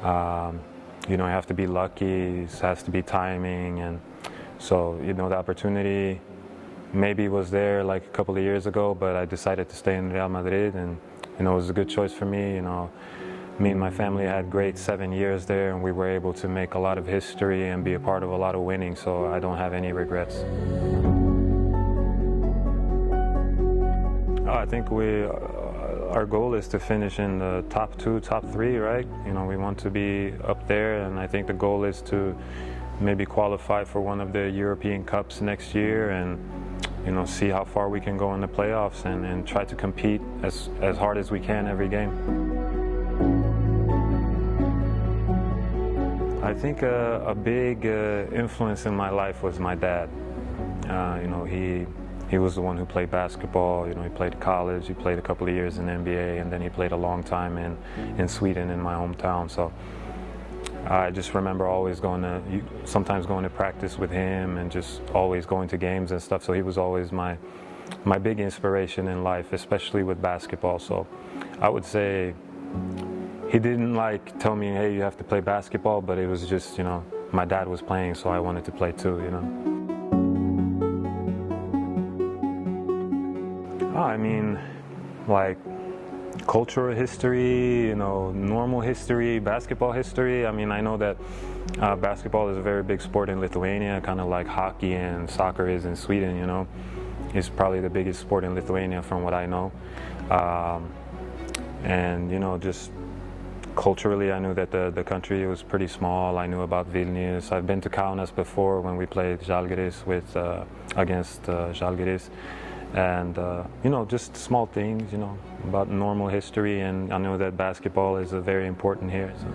Speaker 7: You know, you have to be lucky. It has to be timing, and so, you know, the opportunity maybe was there like a couple of years ago, but I decided to stay in Real Madrid, and you know, it was a good choice for me. You know, me and my family had great 7 years there, and we were able to make a lot of history and be a part of a lot of winning. So I don't have any regrets. I think our goal is to finish in the top 2, top 3, right? You know, we want to be up there, and I think the goal is to maybe qualify for one of the European Cups next year, and you know, see how far we can go in the playoffs and try to compete as hard as we can every game. I think a big influence in my life was my dad. You know, he was the one who played basketball. You know, he played college, he played a couple of years in NBA, and then he played a long time in Sweden, in my hometown. So I just remember always sometimes going to practice with him, and just always going to games and stuff. So he was always my my big inspiration in life, especially with basketball. So I would say he didn't like tell me, hey, you have to play basketball, but it was just, you know, my dad was playing, so I wanted to play too, you know. Oh, I mean, like cultural history, you know, normal history, basketball history. I mean, I know that basketball is a very big sport in Lithuania, kind of like hockey and soccer is in Sweden, you know. It's probably the biggest sport in Lithuania from what I know. And, you know, just culturally, I knew that the country was pretty small. I knew about Vilnius. I've been to Kaunas before when we played Žalgiris against Žalgiris. And, you know, just small things, you know, about normal history. And I know that basketball is very important here. So.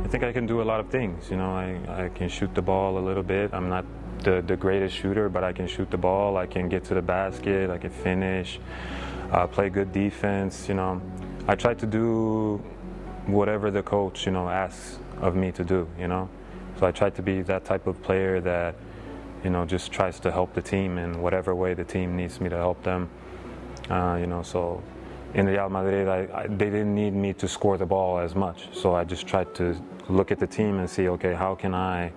Speaker 7: I think I can do a lot of things, you know. I can shoot the ball a little bit. I'm not the greatest shooter, but I can shoot the ball. I can get to the basket. I can finish. Play good defense, you know. I try to do whatever the coach, you know, asks of me to do, you know. So I try to be that type of player that, you know, just tries to help the team in whatever way the team needs me to help them. You know, so in Real Madrid, they didn't need me to score the ball as much. So I just tried to look at the team and see, okay, how can I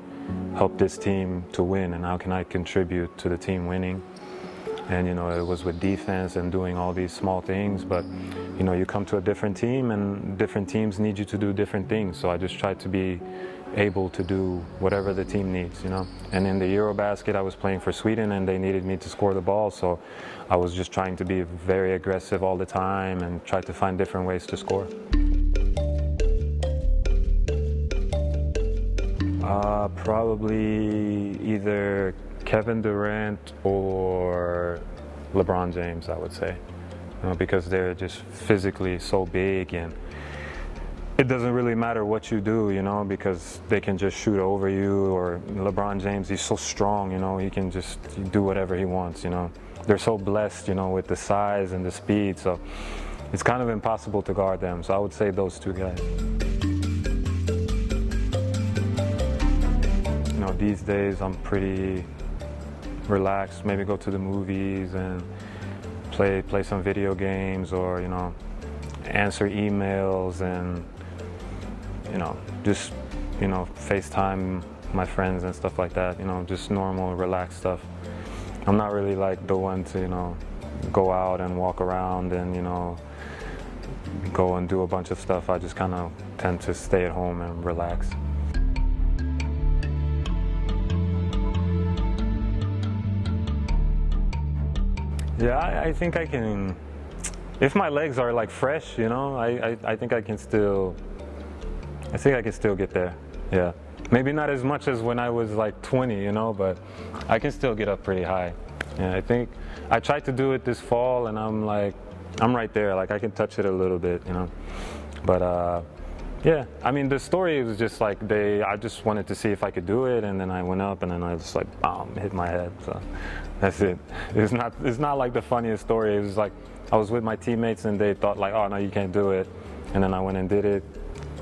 Speaker 7: help this team to win, and how can I contribute to the team winning? And, you know, it was with defense and doing all these small things, but, you know, you come to a different team and different teams need you to do different things. So I just tried to be able to do whatever the team needs, you know. And in the Eurobasket, I was playing for Sweden and they needed me to score the ball. So I was just trying to be very aggressive all the time and try to find different ways to score. Probably either Kevin Durant or LeBron James, I would say, you know, because they're just physically so big, and it doesn't really matter what you do, you know, because they can just shoot over you. Or LeBron James, he's so strong, you know, he can just do whatever he wants, you know. They're so blessed, you know, with the size and the speed, so it's kind of impossible to guard them. So I would say those two guys. You know, these days I'm pretty relaxed, maybe go to the movies and play some video games, or, you know, answer emails and, you know, just, you know, FaceTime my friends and stuff like that, you know, just normal, relaxed stuff. I'm not really like the one to, you know, go out and walk around and, you know, go and do a bunch of stuff. I just kind of tend to stay at home and relax. Yeah, I think I can, if my legs are like fresh, you know, I think I can still get there, yeah. Maybe not as much as when I was like 20, you know, but I can still get up pretty high. Yeah, I think I tried to do it this fall and I'm right there, like I can touch it a little bit, you know. But yeah, I mean, the story was just like I just wanted to see if I could do it, and then I went up and then I just like, bam, hit my head, so that's it. It's not like the funniest story. It was like I was with my teammates and they thought like, oh no, you can't do it, and then I went and did it,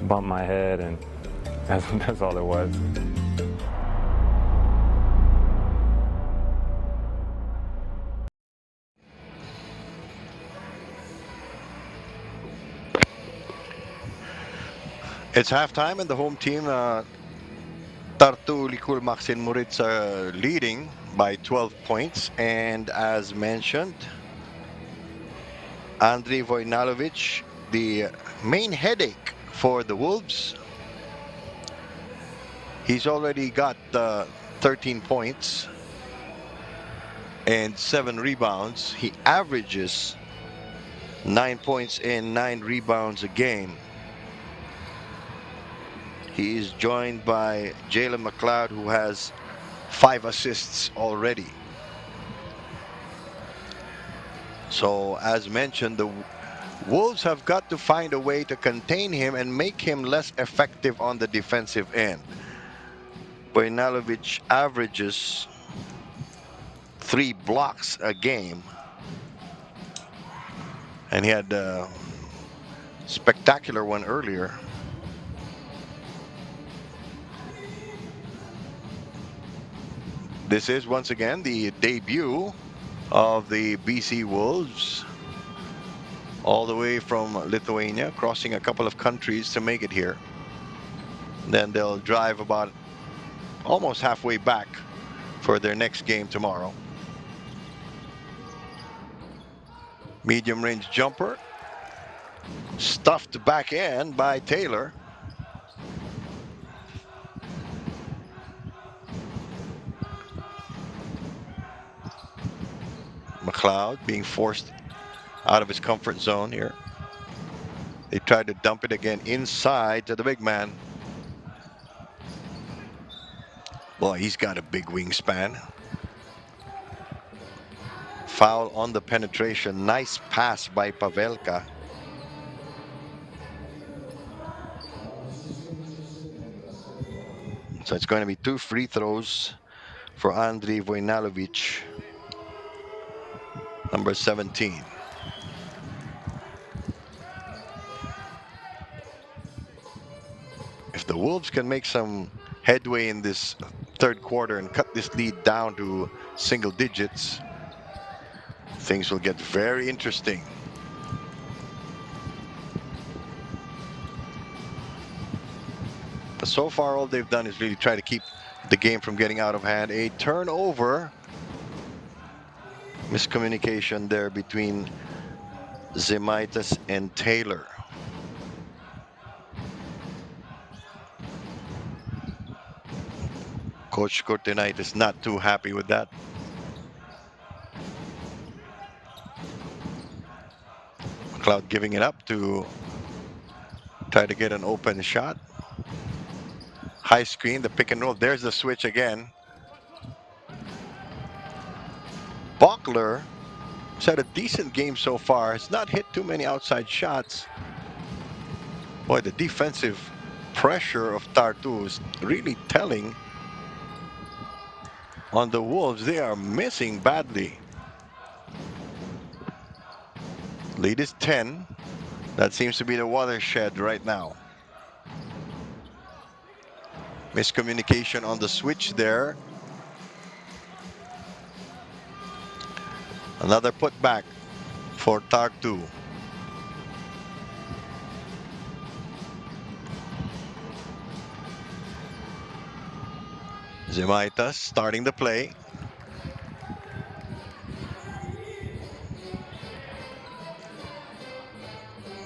Speaker 7: bumped my head, and that's all it was.
Speaker 1: It's halftime, and the home team, Tartu, Ülikool, and Moorits, are leading by 12 points. And as mentioned, Andrei Vojnalovic, the main headache for the Wolves. He's already got 13 points and 7 rebounds. He averages 9 points and 9 rebounds a game. He is joined by Jalen McLeod, who has 5 assists already. So, as mentioned, the Wolves have got to find a way to contain him and make him less effective on the defensive end. Vojnalovic averages 3 blocks a game, and he had a spectacular one earlier. This is once again the debut of the BC Wolves, all the way from Lithuania, crossing a couple of countries to make it here. Then they'll drive about almost halfway back for their next game tomorrow. Medium range jumper, stuffed back end by Taylor. McLeod being forced out of his comfort zone here. They tried to dump it again inside to the big man. Boy, he's got a big wingspan. Foul on the penetration. Nice pass by Pavelka. So it's going to be 2 free throws for Andriy Vojnalovic, number 17. If the Wolves can make some headway in this third quarter and cut this lead down to single digits, things will get very interesting. But so far, all they've done is really try to keep the game from getting out of hand. A turnover. Miscommunication there between Zemaitis and Taylor. Coach Cortenite is not too happy with that. McLeod giving it up to try to get an open shot. High screen, the pick and roll. There's the switch again. Bachler has had a decent game so far. Has not hit too many outside shots. Boy, the defensive pressure of Tartu is really telling on the Wolves. They are missing badly. Lead is 10. That seems to be the watershed right now. Miscommunication on the switch there. Another putback for Tartu. Zemaitis starting the play.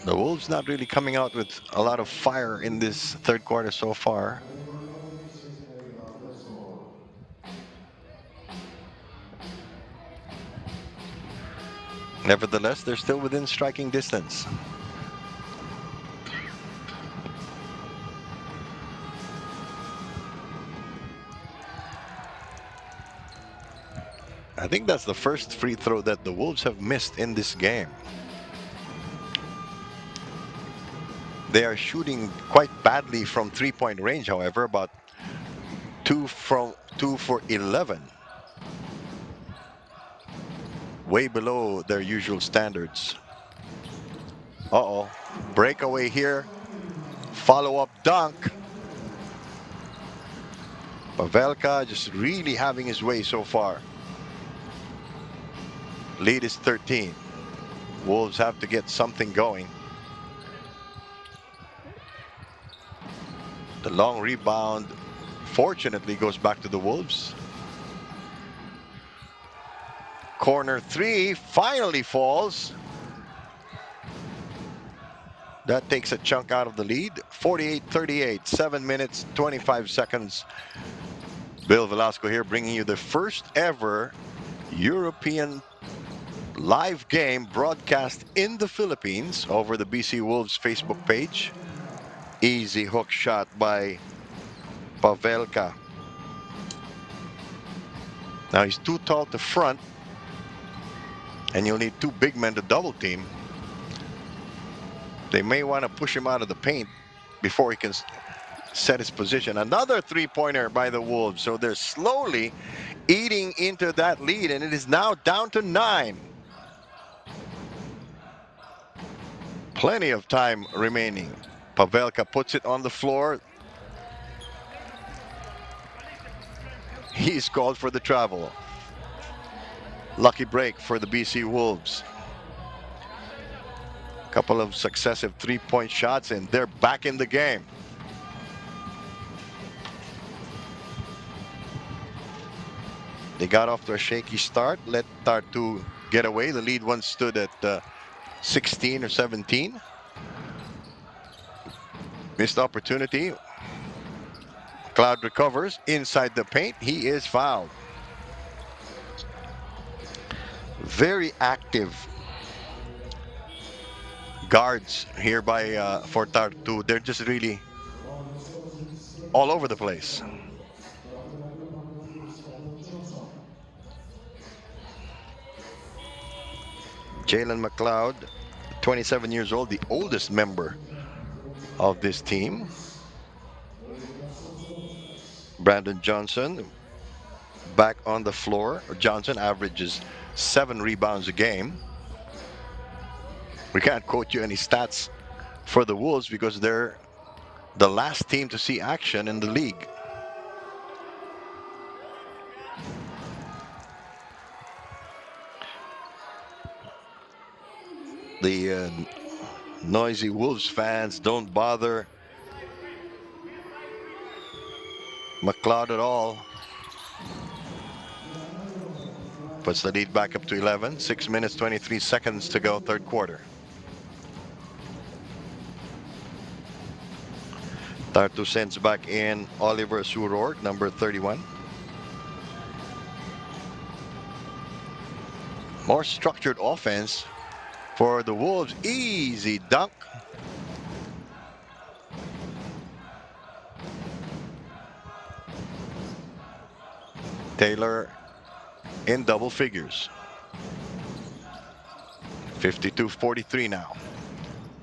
Speaker 1: The Wolves not really coming out with a lot of fire in this third quarter so far. Nevertheless, they're still within striking distance. I think that's the first free throw that the Wolves have missed in this game. They are shooting quite badly from three-point range, however, about 2 for 11. Way below their usual standards. Uh-oh. Breakaway here. Follow-up dunk. Pavelka just really having his way so far. Lead is 13. Wolves have to get something going. The long rebound, fortunately, goes back to the Wolves. Corner three finally falls. That takes a chunk out of the lead. 48-38, 7 minutes, 25 seconds. Bill Velasco here bringing you the first ever European live game broadcast in the Philippines over the BC Wolves Facebook page. Easy hook shot by Pavelka. Now he's too tall to front, and you'll need 2 big men to double team. They may want to push him out of the paint before he can set his position. Another three-pointer by the Wolves. So they're slowly eating into that lead, and it is now down to 9. Plenty of time remaining. Pavelka puts it on the floor. He's called for the travel. Lucky break for the BC Wolves. Couple of successive three-point shots, and they're back in the game. They got off to a shaky start, let Tartu get away. The lead once stood at 16 or 17. Missed opportunity. Cloud recovers inside the paint. He is fouled. Very active guards here by for Tartu. They're just really all over the place. Jalen McLeod, 27 years old, the oldest member of this team. Brandon Johnson back on the floor. Johnson averages 7 rebounds a game. We can't quote you any stats for the Wolves because they're the last team to see action in the league. The noisy Wolves fans don't bother McLeod at all. Puts the lead back up to 11. 6 minutes, 23 seconds to go, third quarter. Tartu sends back in Oliver Suror, number 31. More structured offense for the Wolves. Easy dunk. Taylor in double figures. 52-43 now.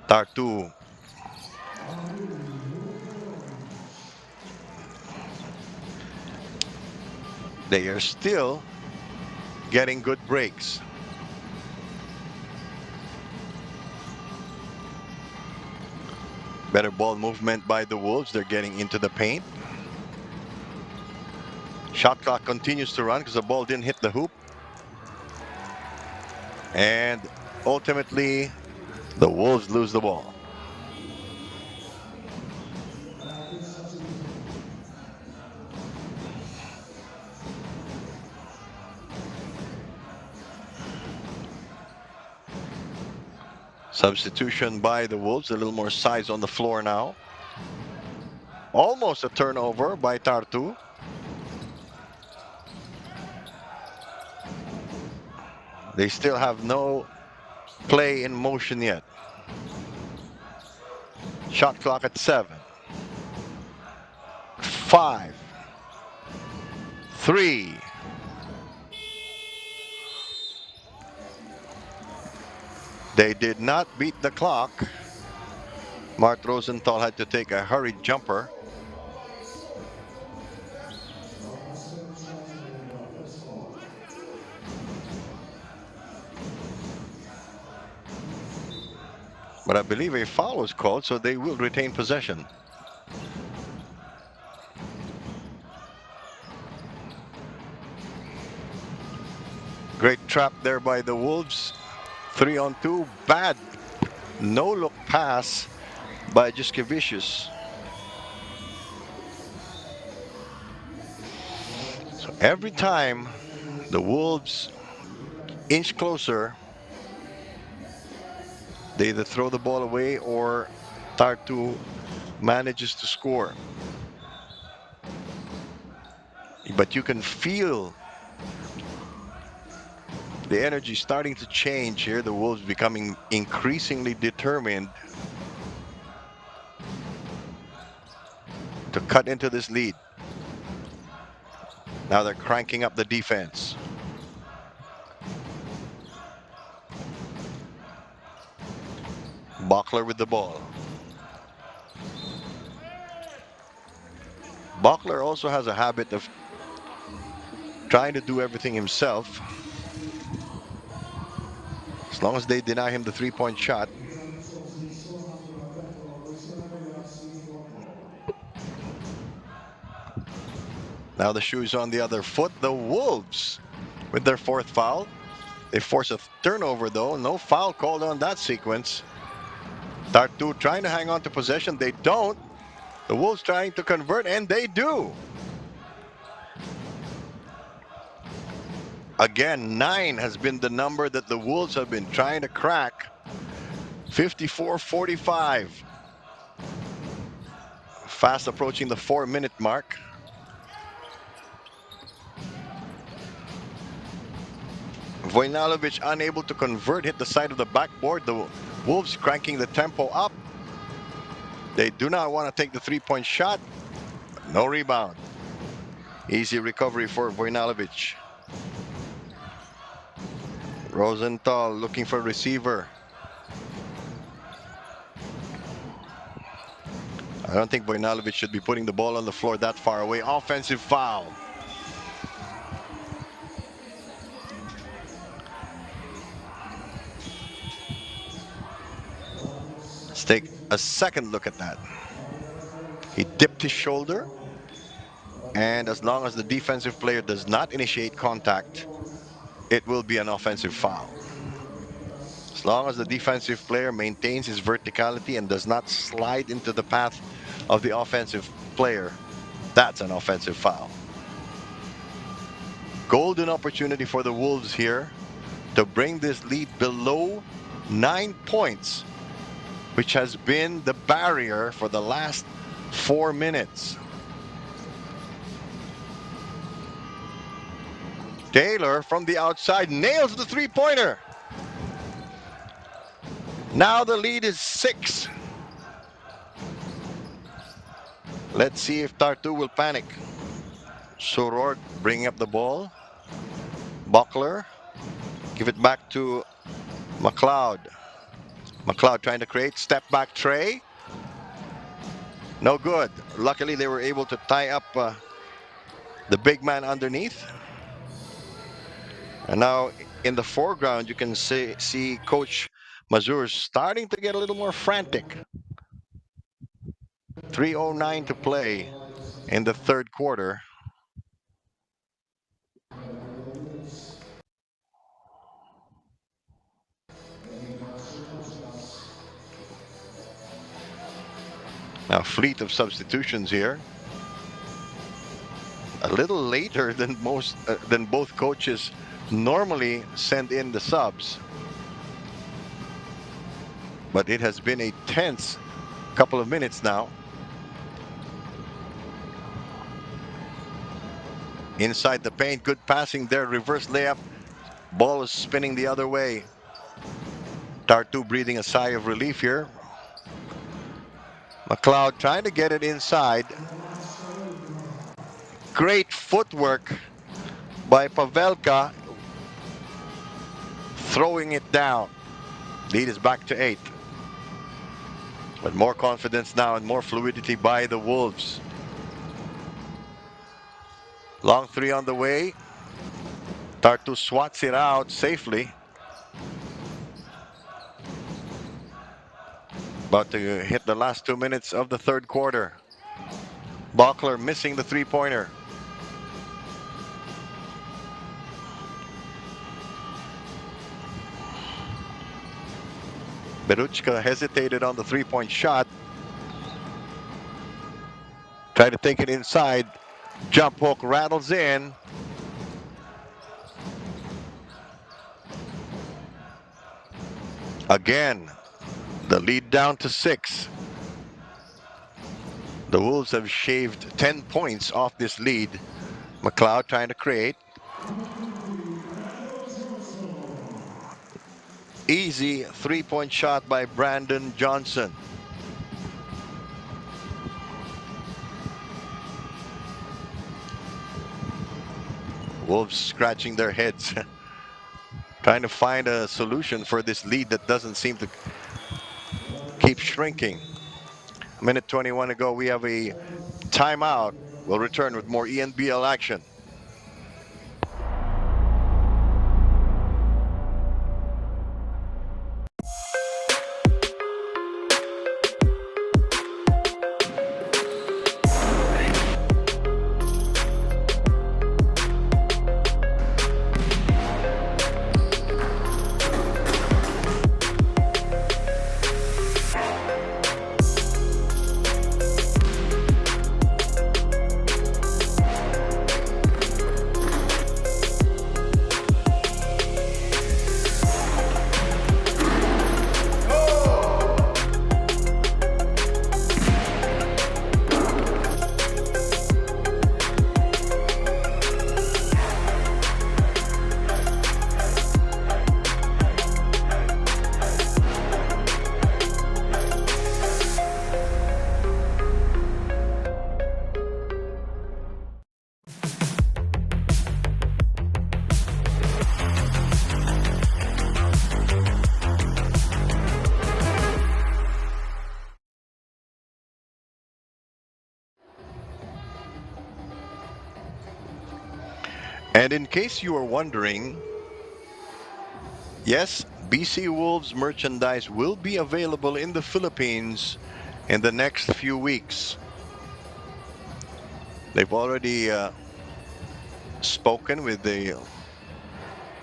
Speaker 1: Tartu. They are still getting good breaks. Better ball movement by the Wolves. They're getting into the paint. Shot clock continues to run because the ball didn't hit the hoop. And ultimately, the Wolves lose the ball. Substitution by the Wolves. A little more size on the floor now. Almost a turnover by Tartu. They still have no play in motion yet. Shot clock at 7. 5. 3. They did not beat the clock. Mart Rosenthal had to take a hurried jumper. But I believe a foul was called, so they will retain possession. Great trap there by the Wolves. 3-on-2. Bad no-look pass by Juskevicius. So every time the Wolves inch closer, they either throw the ball away or Tartu manages to score. But you can feel the energy starting to change here. The Wolves becoming increasingly determined to cut into this lead. Now they're cranking up the defense. Bachler with the ball. Bachler also has a habit of trying to do everything himself. As long as they deny him the three-point shot. Now the shoe is on the other foot. The Wolves with their fourth foul. They force a turnover though. No foul called on that sequence. Tartu trying to hang on to possession. They don't. The Wolves trying to convert, and they do. Again, 9 has been the number that the Wolves have been trying to crack. 54-45. Fast approaching the 4-minute mark. Vojnalovic unable to convert, hit the side of the backboard. The Wolves cranking the tempo up. They do not want to take the three-point shot. No rebound. Easy recovery for Vojnalovic. Rosenthal looking for a receiver. I don't think Vojnalovic should be putting the ball on the floor that far away. Offensive foul. Let's take a second look at that. He dipped his shoulder, and as long as the defensive player does not initiate contact, it will be an offensive foul. As long as the defensive player maintains his verticality and does not slide into the path of the offensive player, that's an offensive foul. Golden opportunity for the Wolves here to bring this lead below 9 points, which has been the barrier for the last 4 minutes. Taylor from the outside nails the three-pointer. Now the lead is 6. Let's see if Tartu will panic. Surort bringing up the ball. Buckler. Give it back to McLeod. McLeod trying to create. Step back tray. No good. Luckily they were able to tie up the big man underneath. And now in the foreground you can see Coach Mazur starting to get a little more frantic. 3:09 to play in the third quarter. Now fleet of substitutions here. A little later than both coaches normally send in the subs. But it has been a tense couple of minutes now. Inside the paint, good passing there, reverse layup. Ball is spinning the other way. Tartu breathing a sigh of relief here. McLeod trying to get it inside. Great footwork by Pavelka. Throwing it down. Lead is back to 8. But more confidence now and more fluidity by the Wolves. Long three on the way. Tartu swats it out safely. About to hit the last 2 minutes of the third quarter. Buckler missing the three-pointer. Beruchka hesitated on the three-point shot. Tried to take it inside. Jump hook rattles in. Again, the lead down to 6. The Wolves have shaved 10 points off this lead. McLeod trying to create. Easy three-point shot by Brandon Johnson. Wolves scratching their heads. Trying to find a solution for this lead that doesn't seem to keep shrinking. A minute 21 to go. We have a timeout. We'll return with more ENBL action. And in case you are wondering, yes, BC Wolves merchandise will be available in the Philippines in the next few weeks. They've already spoken with the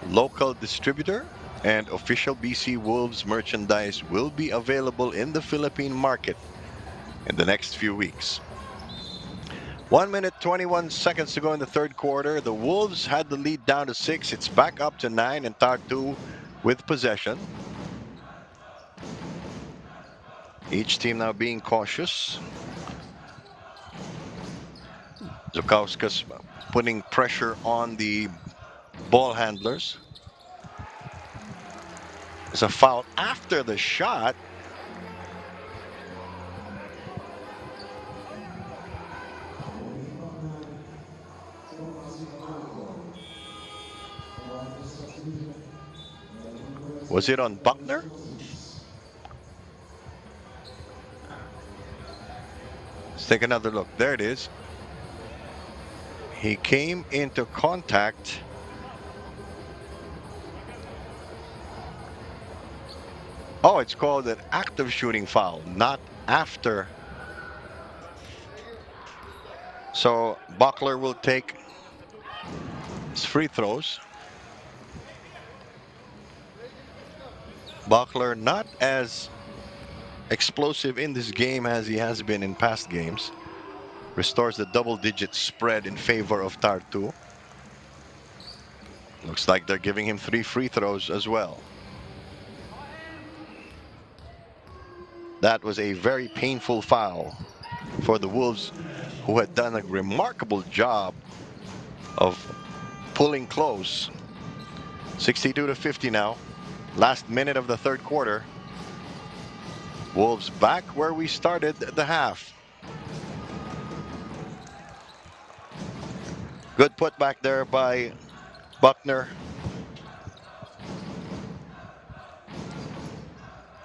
Speaker 1: local distributor, and official BC Wolves merchandise will be available in the Philippine market in the next few weeks. 1 minute 21 seconds to go in the third quarter. The Wolves had the lead down to 6. It's back up to 9, and Tartu with possession. Each team now being cautious. Zukauskas putting pressure on the ball handlers. There's a foul after the shot. Was it on Buckner? Let's take another look. There it is. He came into contact. Oh, it's called an active shooting foul, not after. So Buckler will take his free throws. Buckler not as explosive in this game as he has been in past games. Restores the double-digit spread in favor of Tartu. Looks like they're giving him 3 free throws as well. That was a very painful foul for the Wolves, who had done a remarkable job of pulling close. 62-50 now. Last minute of the third quarter. Wolves back where we started the half. Good put back there by Buckner,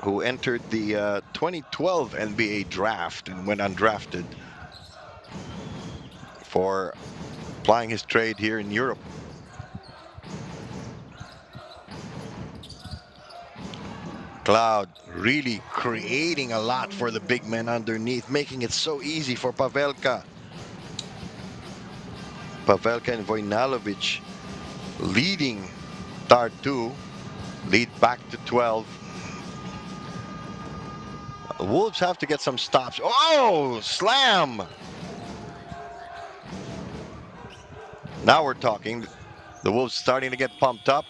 Speaker 1: who entered the 2012 NBA draft and went undrafted for plying his trade here in Europe. Cloud really creating a lot for the big men underneath, making it so easy for Pavelka. Pavelka and Vojnalovic leading Tartu, lead back to 12. The Wolves have to get some stops. Oh, slam! Now we're talking. The Wolves starting to get pumped up.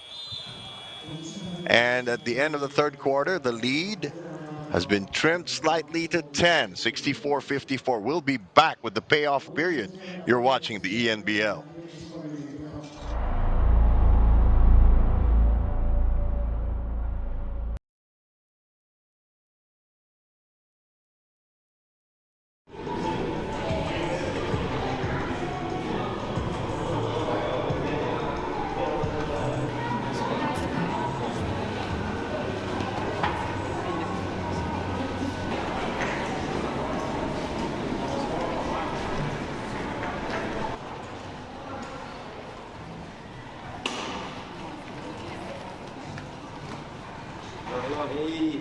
Speaker 1: And at the end of the third quarter, the lead has been trimmed slightly to 10, 64-54. We'll be back with the payoff period. You're watching the ENBL.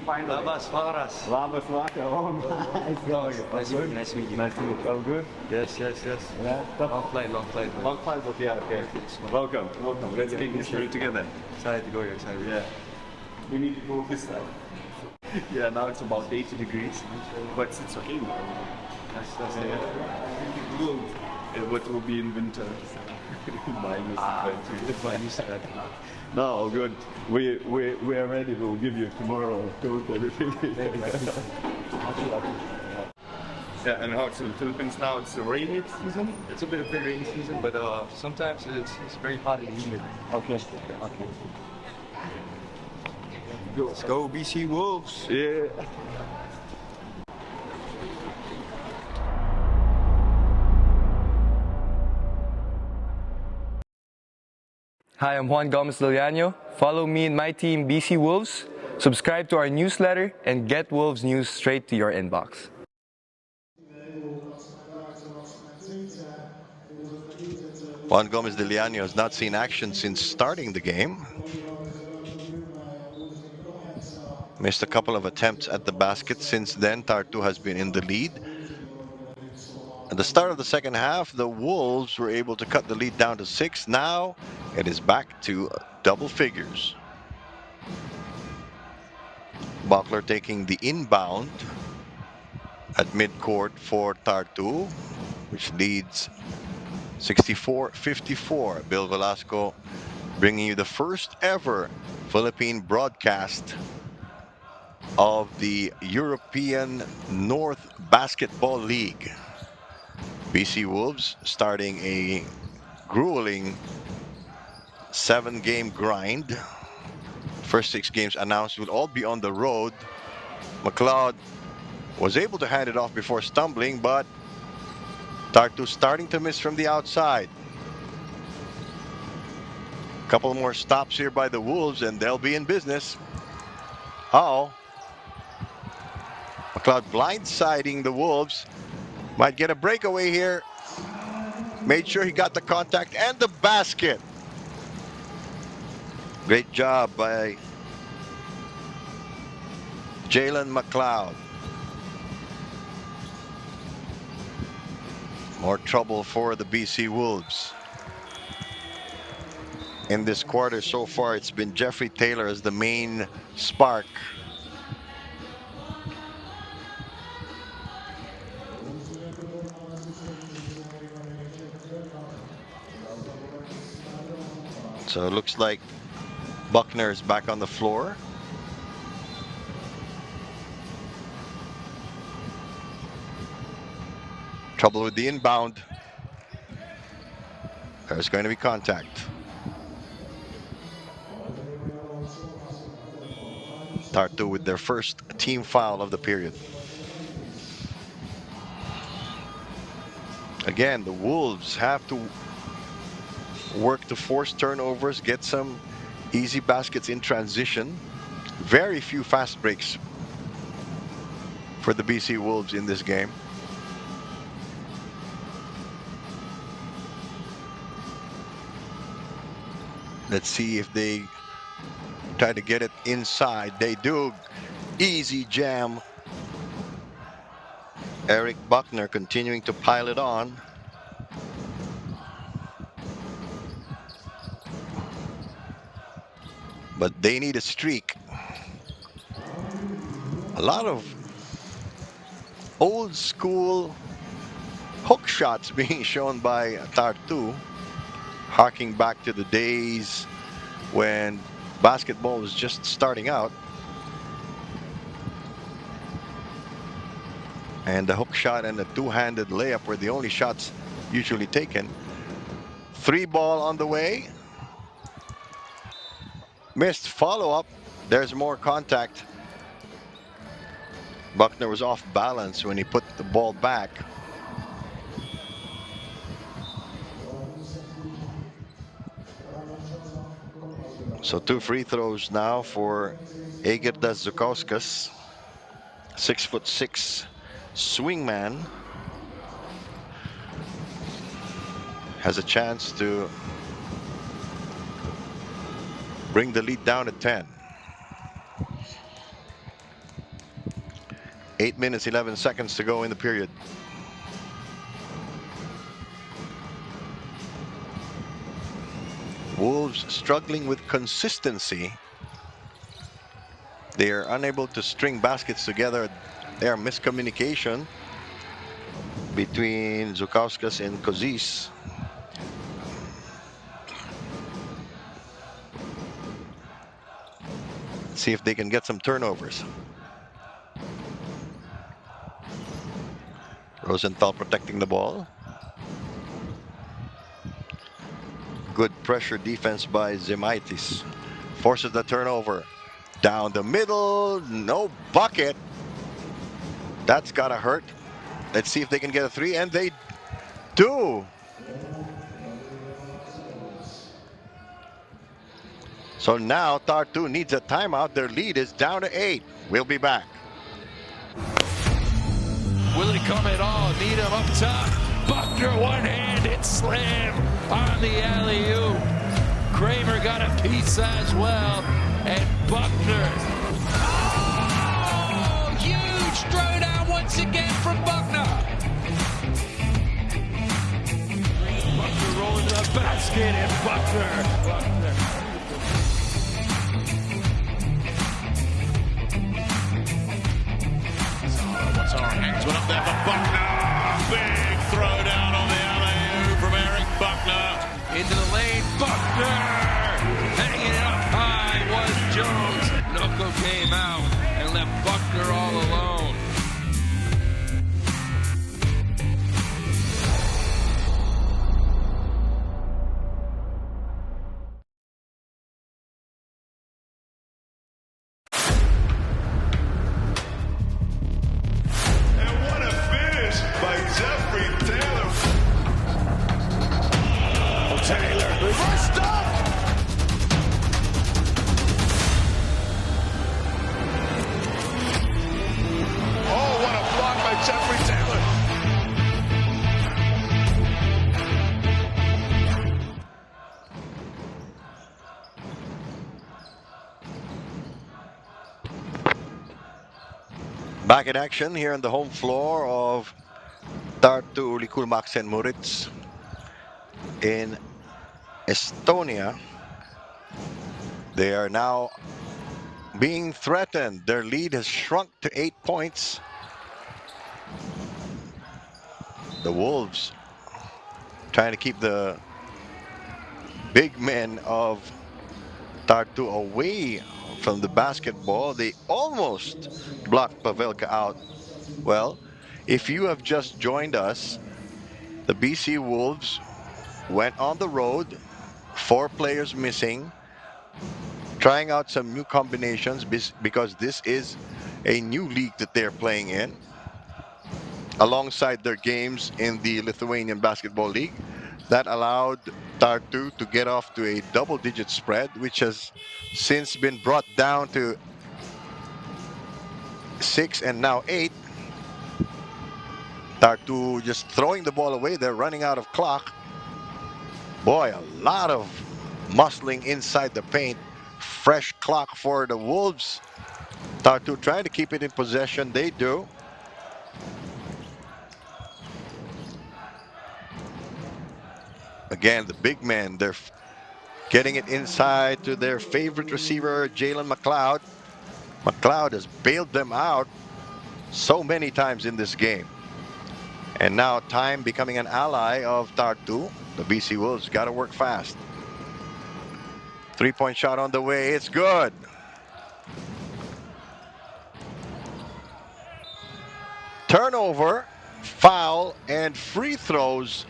Speaker 3: Labas, Faras.
Speaker 8: Labas, Marco. Oh, nice going.
Speaker 3: Nice to meet you.
Speaker 8: Nice to meet you. All good?
Speaker 3: Yes.
Speaker 8: Yeah.
Speaker 3: Long flight.
Speaker 8: Long flight, but yeah, okay. Welcome. Let's get this through together.
Speaker 3: Excited to go here, excited.
Speaker 8: Yeah. We need to go this side. Yeah, now it's about 80 degrees, but it's okay.
Speaker 3: That's
Speaker 8: Good. What will be in winter?
Speaker 3: minus 20.
Speaker 8: No, all good. We are ready. We'll give you tomorrow coat, everything. Yeah, and how it's in the Philippines now? It's a rainy season.
Speaker 3: It's a bit of a rainy season, but sometimes it's very hot and humid.
Speaker 8: Okay.
Speaker 3: Let's go BC Wolves.
Speaker 8: Yeah.
Speaker 5: Hi, I'm Juan Gomez-Liliano. Follow me and my team, BC Wolves. Subscribe to our newsletter and get Wolves news straight to your inbox.
Speaker 1: Juan Gomez de Liano has not seen action since starting the game. Missed a couple of attempts at the basket. Since then, Tartu has been in the lead. At the start of the second half, the Wolves were able to cut the lead down to 6. Now it is back to double figures. Buckler taking the inbound at midcourt for Tartu, which leads 64-54. Bill Velasco bringing you the first ever Philippine broadcast of the European North Basketball League. BC Wolves starting a grueling 7-game grind. First 6 games announced will all be on the road. McLeod was able to hand it off before stumbling, but Tartu starting to miss from the outside. Couple more stops here by the Wolves and they'll be in business. Uh-oh. McLeod blindsiding the Wolves. Might get a breakaway here. Made sure he got the contact and the basket. Great job by Jalen McLeod. More trouble for the BC Wolves. In this quarter so far, it's been Jeffrey Taylor as the main spark. So it looks like Buckner is back on the floor. Trouble with the inbound. There's going to be contact. Tartu with their first team foul of the period. Again, the Wolves have to work to force turnovers, get some easy baskets in transition. Very few fast breaks for the BC Wolves in this game. Let's see if they try to get it inside. They do. Easy jam. Eric Buckner continuing to pile it on. But they need a streak. A lot of old school hook shots being shown by Tartu, harking back to the days when basketball was just starting out. And the hook shot and the two-handed layup were the only shots usually taken. 3 ball on the way. Missed follow-up. There's more contact. Buckner was off balance when he put the ball back. So 2 free throws now for Egerdas Zukauskas. 6'6" swingman. Has a chance to bring the lead down to 10. 8 minutes, 11 seconds to go in the period. Wolves struggling with consistency. They are unable to string baskets together. There are miscommunication between Zukauskas and Kozis. See if they can get some turnovers. Rosenthal protecting the ball. Good pressure defense by Zemaitis. Forces the turnover. Down the middle, no bucket. That's gotta hurt. Let's see if they can get a 3, and they do. So now Tartu needs a timeout. Their lead is down to 8. We'll be back.
Speaker 4: Will it come at all? Need him up top. Buckner Buckner, one-handed slam on the alley-oop. Kramer got a piece as well, and Buckner. Oh, huge throwdown once again from Buckner. Buckner rolling to the basket, and Buckner. What's our hands went up there for Buckner. Big throwdown on the alley-oop from Eric Buckner. Into the lane, Buckner. Hanging it up high was Jones. Noko came out and left Buckner all alone.
Speaker 2: And what a finish by Jeffrey Taylor.
Speaker 4: Taylor, first up.
Speaker 2: Oh, what a block by Jeffrey Taylor.
Speaker 1: Back in action here on the home floor of Tartu Ülikool Moorits in Estonia. They are now being threatened. Their lead has shrunk to 8 points. The Wolves trying to keep the big men of Tartu away from the basketball. They almost blocked Pavelka out. Well, if you have just joined us, the BC Wolves went on the road, 4 players missing, trying out some new combinations because this is a new league that they're playing in, alongside their games in the Lithuanian Basketball League. That allowed Tartu to get off to a double-digit spread, which has since been brought down to 6 and now 8. Tartu just throwing the ball away. They're running out of clock. Boy, a lot of muscling inside the paint. Fresh clock for the Wolves. Tartu trying to keep it in possession. They do. Again, the big men, they're getting it inside to their favorite receiver, Jalen McLeod. McLeod has bailed them out so many times in this game. And now time becoming an ally of Tartu. The BC Wolves got to work fast. 3-point shot on the way. It's good. Turnover, foul, and free throws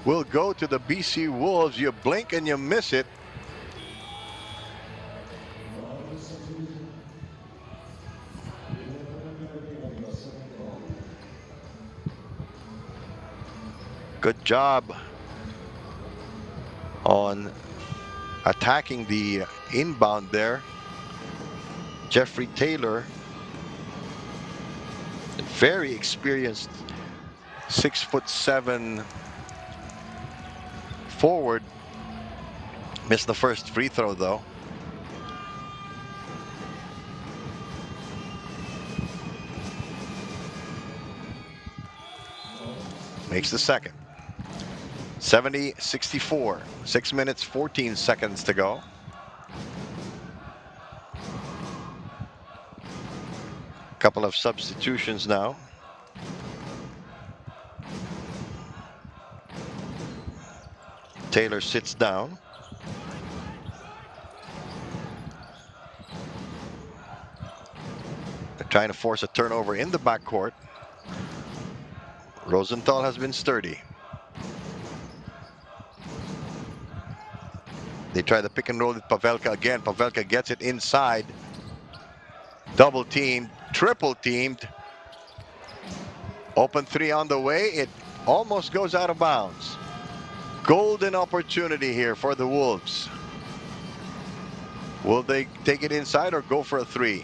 Speaker 1: will go to the BC Wolves. You blink and you miss it. Good job on attacking the inbound there. Jeffrey Taylor, very experienced 6'7" forward. Missed the first free throw though. Makes the second. 70-64. 6 minutes, 14 seconds to go. Couple of substitutions now. Taylor sits down. They're trying to force a turnover in the backcourt. Rosenthal has been sturdy. They try the pick and roll with Pavelka again. Pavelka gets it inside. Double teamed, triple teamed. Open three on the way. It almost goes out of bounds. Golden opportunity here for the Wolves. Will they take it inside or go for a three?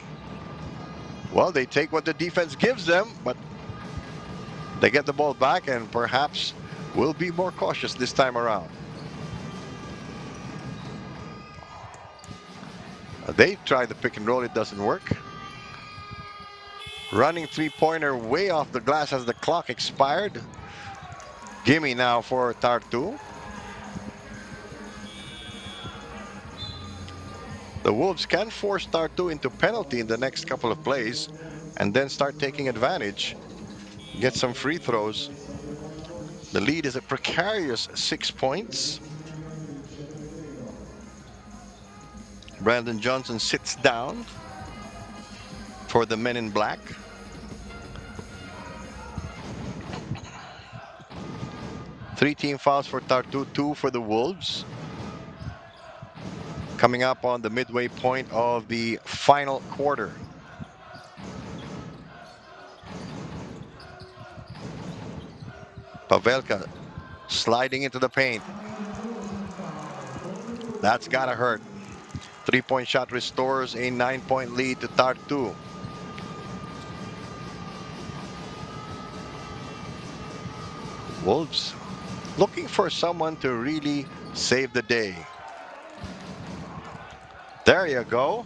Speaker 1: Well, they take what the defense gives them, but they get the ball back and perhaps will be more cautious this time around. They try the pick and roll, it doesn't work. Running three-pointer way off the glass as the clock expired. Gimme now for Tartu. The Wolves can force Tartu into penalty in the next couple of plays and then start taking advantage. Get some free throws. The lead is a precarious 6 points. Brandon Johnson sits down for the men in black. Three team fouls for Tartu, 2 for the Wolves. Coming up on the midway point of the final quarter. Pavelka sliding into the paint. That's gotta hurt. Three-point shot restores a 9-point lead to Tartu. Wolves looking for someone to really save the day. There you go.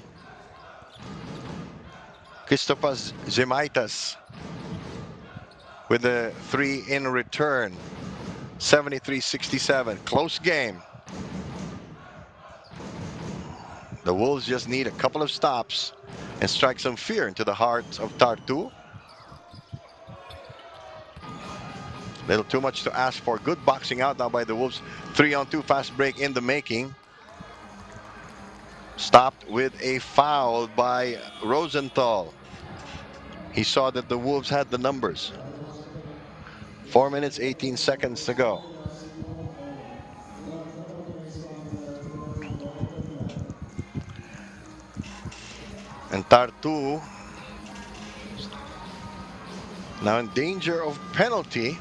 Speaker 1: Christopas Zemaitas with a 3 in return. 73-67. Close game. The Wolves just need a couple of stops and strike some fear into the hearts of Tartu. Little too much to ask for. Good boxing out now by the Wolves. 3-on-2 fast break in the making. Stopped with a foul by Rosenthal. He saw that the Wolves had the numbers. 4 minutes, 18 seconds to go. And Tartu now in danger of penalty.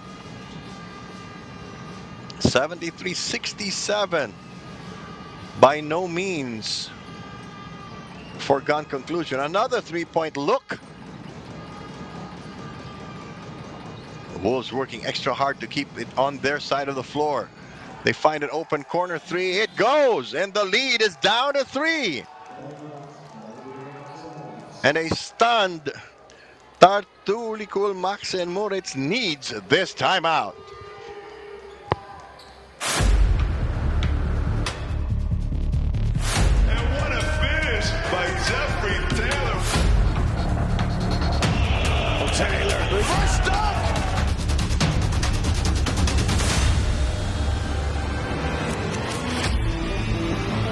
Speaker 1: 73-67. By no means foregone conclusion. Another three-point look. The Wolves working extra hard to keep it on their side of the floor. They find an open corner three. It goes, and the lead is down to 3. And a stunned Tartu, Ülikool, Max, and Moorits needs this timeout.
Speaker 2: And what a finish by Jeffrey Taylor. Taylor, reverse dunk.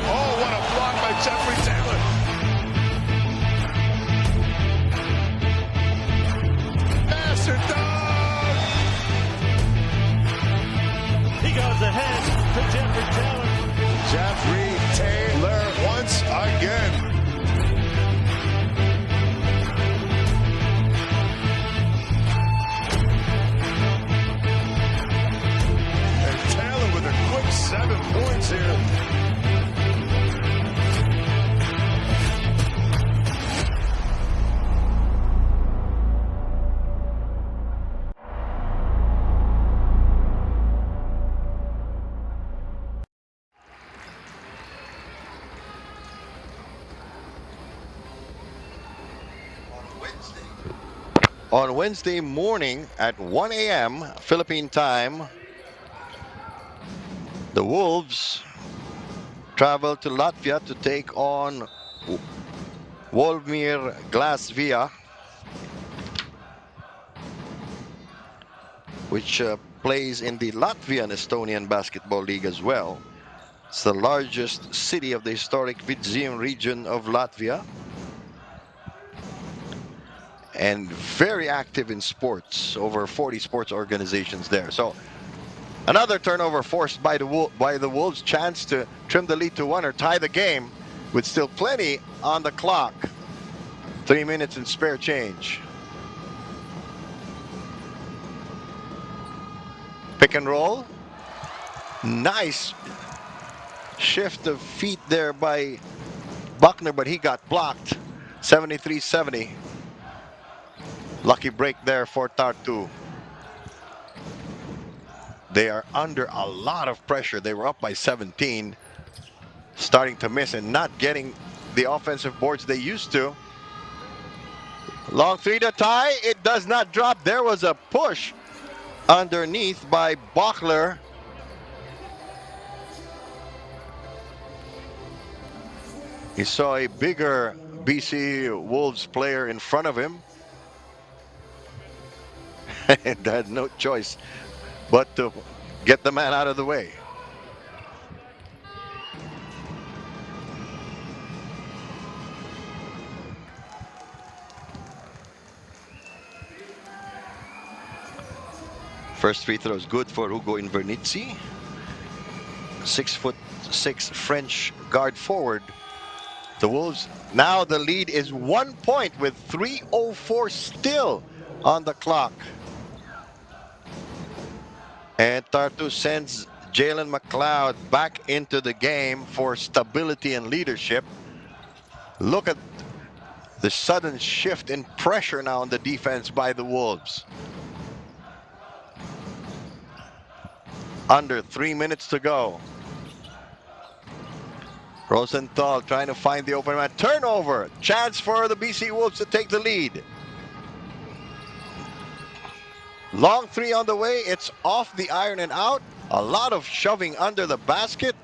Speaker 2: Oh, what a block by Jeffrey Taylor. Master dunk.
Speaker 9: He goes ahead to Jeffrey Taylor.
Speaker 2: Jeffrey Taylor once again. And Taylor with a quick 7 points here.
Speaker 1: On Wednesday morning at 1 a.m. Philippine time, the Wolves travel to Latvia to take on Wolmir Glasvia, which plays in the Latvian-Estonian Basketball League as well. It's the largest city of the historic Vidzeme region of Latvia, and very active in sports. Over 40 sports organizations there. So another turnover forced by the Wolves. Chance to trim the lead to 1 or tie the game with still plenty on the clock. 3 minutes and spare change. Pick and roll. Nice shift of feet there by Buckner, but he got blocked. 73-70. Lucky break there for Tartu. They are under a lot of pressure. They were up by 17, starting to miss and not getting the offensive boards they used to. Long three to tie. It does not drop. There was a push underneath by Bachler. He saw a bigger BC Wolves player in front of him and had no choice but to get the man out of the way. First free throw is good for Hugo Invernizzi. 6'6" French guard forward. The Wolves, now the lead is 1 point with 3:04 still on the clock. And Tartu sends Jalen McLeod back into the game for stability and leadership. Look at the sudden shift in pressure now on the defense by the Wolves. Under 3 minutes to go. Rosenthal trying to find the open man. Turnover. Chance for the BC Wolves to take the lead. Long three on the way. It's off the iron and out. A lot of shoving under the basket.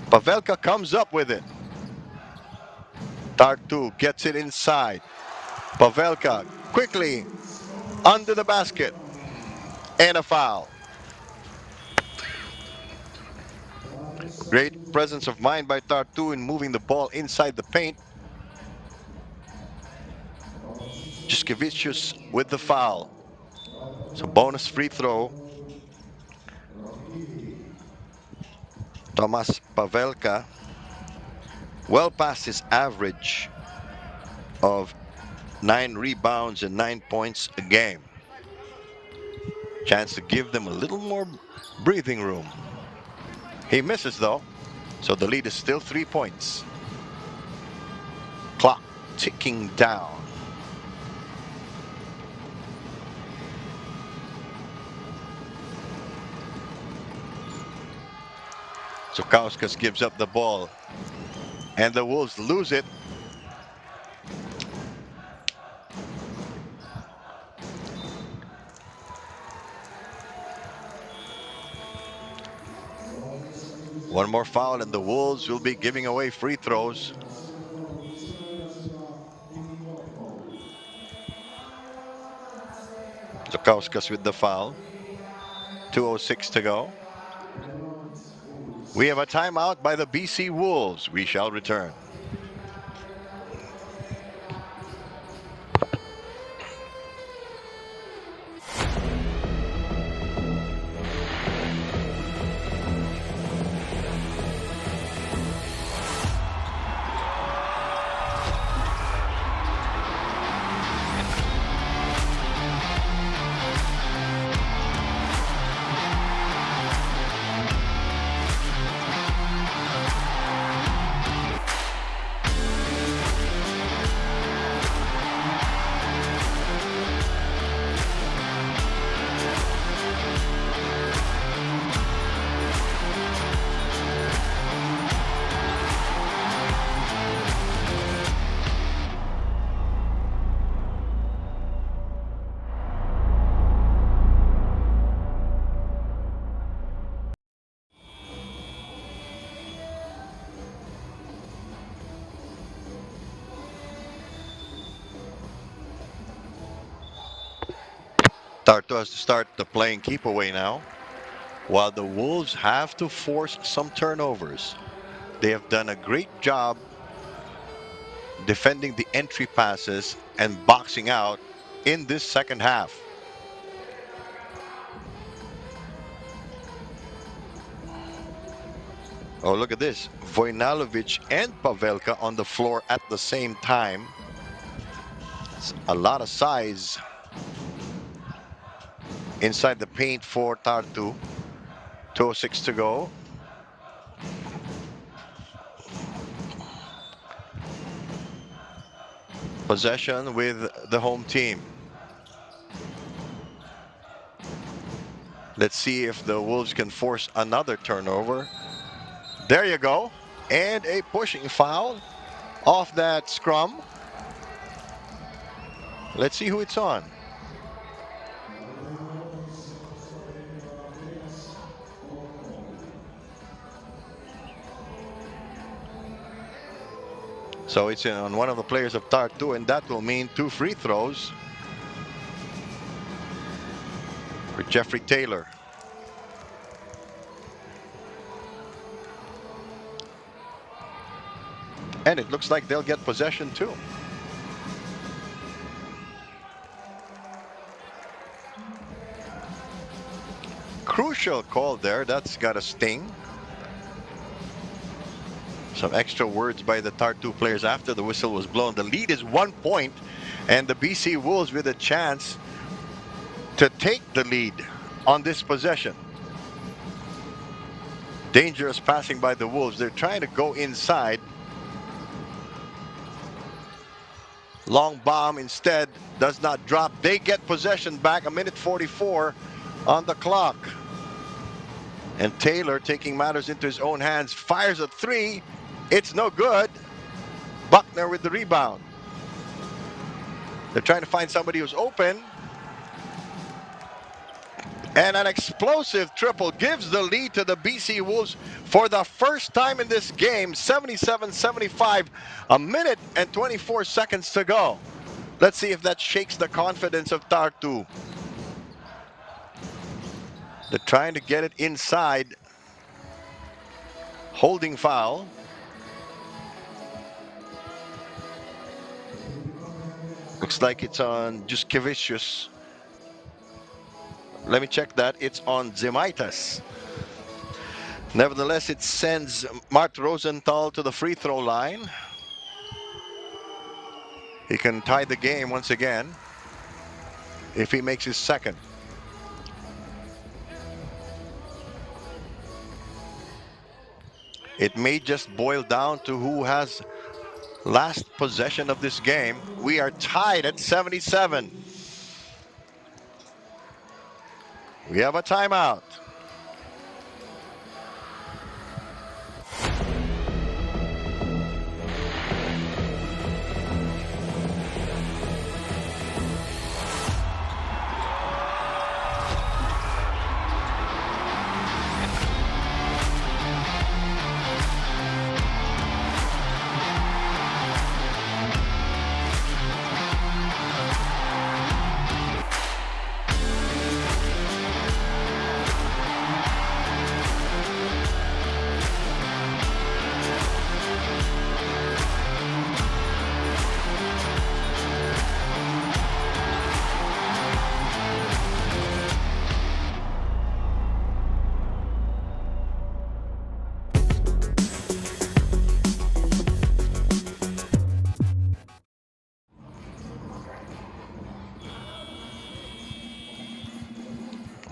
Speaker 1: Pavelka comes up with it. Tartu gets it inside. Pavelka quickly under the basket. And a foul. Great presence of mind by Tartu in moving the ball inside the paint. Juskevicius with the foul. So bonus free throw. Tomas Pavelka, well past his average of 9 rebounds and 9 points a game. Chance to give them a little more breathing room. He misses though, so the lead is still 3 points. Clock ticking down. Zukauskas gives up the ball, and the Wolves lose it. One more foul, and the Wolves will be giving away free throws. Zukauskas with the foul. 2:06 to go. We have a timeout by the BC Wolves. We shall return. Tartu has to start the playing keep away now, while the Wolves have to force some turnovers. They have done a great job defending the entry passes and boxing out in this second half. Oh, look at this. Vojnalovic and Pavelka on the floor at the same time. It's a lot of size inside the paint for Tartu. 2:06 to go. Possession with the home team. Let's see if the Wolves can force another turnover. There you go. And a pushing foul off that scrum. Let's see who it's on. So it's on one of the players of Tartu, and that will mean 2 free throws for Jeffrey Taylor. And it looks like they'll get possession too. Crucial call there. That's got a sting. Some extra words by the Tartu players after the whistle was blown. The lead is 1 point, and the BC Wolves with a chance to take the lead on this possession. Dangerous passing by the Wolves. They're trying to go inside. Long bomb instead does not drop. They get possession back. 1:44 on the clock. And Taylor, taking matters into his own hands, fires a 3. It's no good. Buckner with the rebound. They're trying to find somebody who's open. And an explosive triple gives the lead to the BC Wolves for the first time in this game. 77-75, 1:24 to go. Let's see if that shakes the confidence of Tartu. They're trying to get it inside. Holding foul. Looks like it's on Juskevicius. Let me check that. It's on Zemaitis. Nevertheless, it sends Mart Rosenthal to the free throw line. He can tie the game once again if he makes his second. It may just boil down to who has last possession of this game. We are tied at 77. We have a timeout.